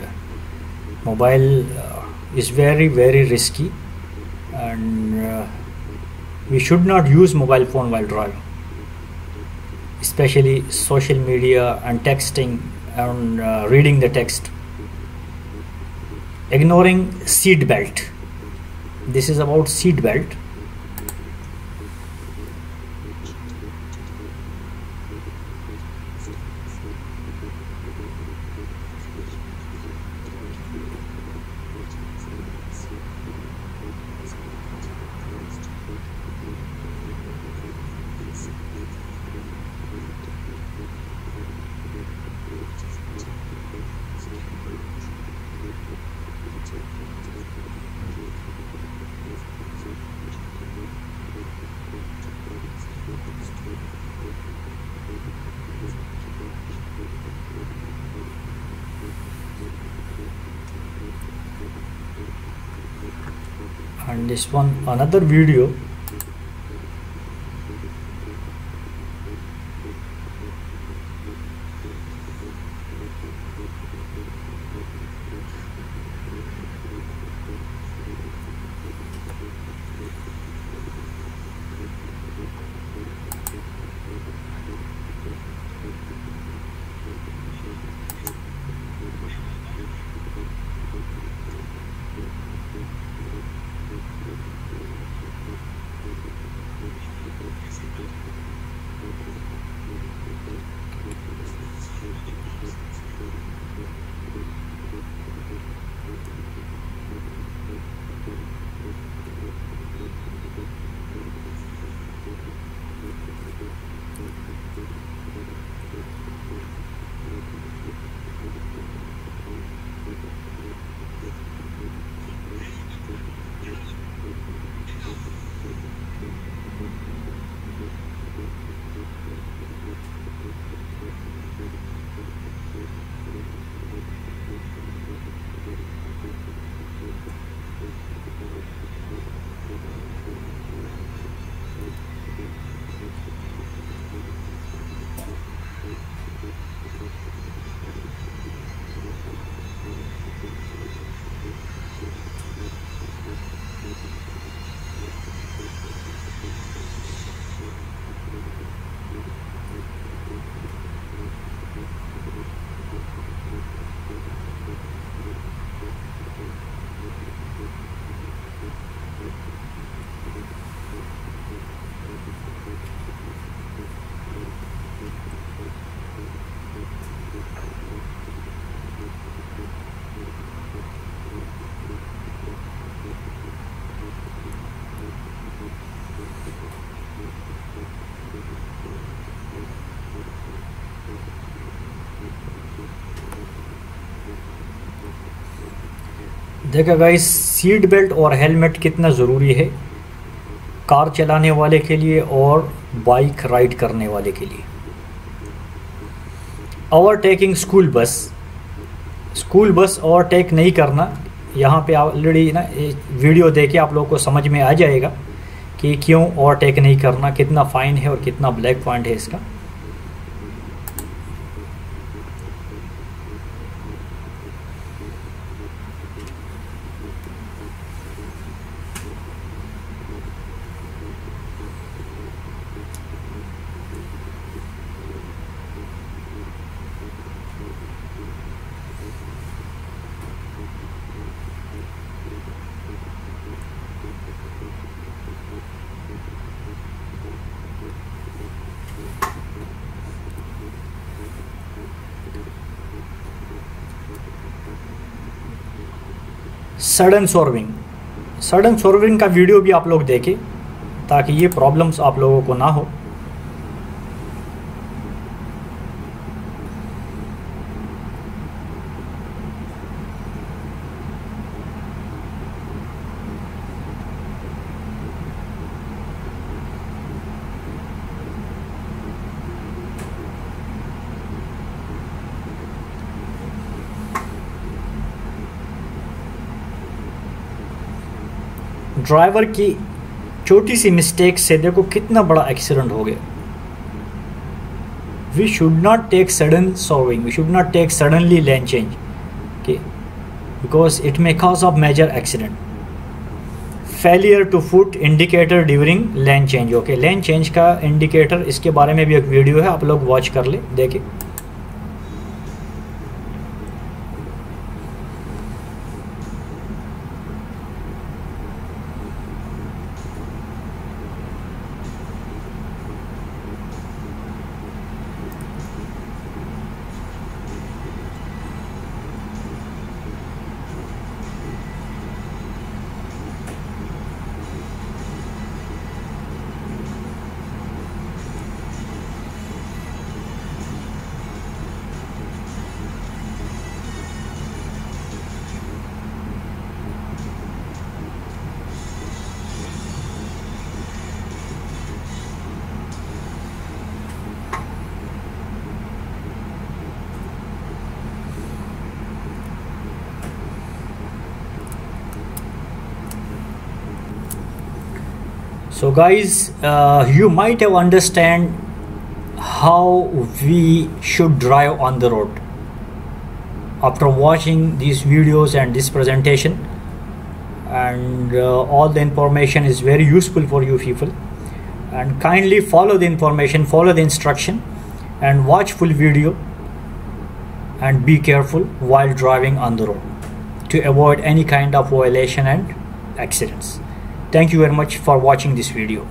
mobile is very risky, and we should not use mobile phone while driving, especially social media and texting and reading the text. Ignoring seat belt. This is about seat belt. And this one another video. देखा guys, seat belt और helmet कितना ज़रूरी है car चलाने वाले के लिए और बाइक राइड करने वाले के लिए। ओवरटेकिंग स्कूल बस ओवरटेक नहीं करना। यहाँ पे ऑलरेडी ना वीडियो देखे आप लोगों को समझ में आ जाएगा कि क्यों ओवरटेक नहीं करना, कितना फ़ाइन है और कितना ब्लैक पॉइंट है इसका। सडन सॉर्विंग का वीडियो भी आप लोग देखें ताकि ये प्रॉब्लम्स आप लोगों को ना हो। ड्राइवर की छोटी सी मिस्टेक से देखो कितना बड़ा एक्सीडेंट हो गया। we should not take sudden swerving, we should not take suddenly lane change, okay, because it may cause of major accident. Failure to put indicator during lane change, okay, lane change का indicator, इसके बारे में भी एक video है, आप लोग watch कर ले, देखिए. So guys, you might have understand how we should drive on the road after watching these videos and this presentation, and all the information is very useful for you people, and kindly follow the information, follow the instruction, and watch full video, and be careful while driving on the road to avoid any kind of violation and accidents. Thank you very much for watching this video.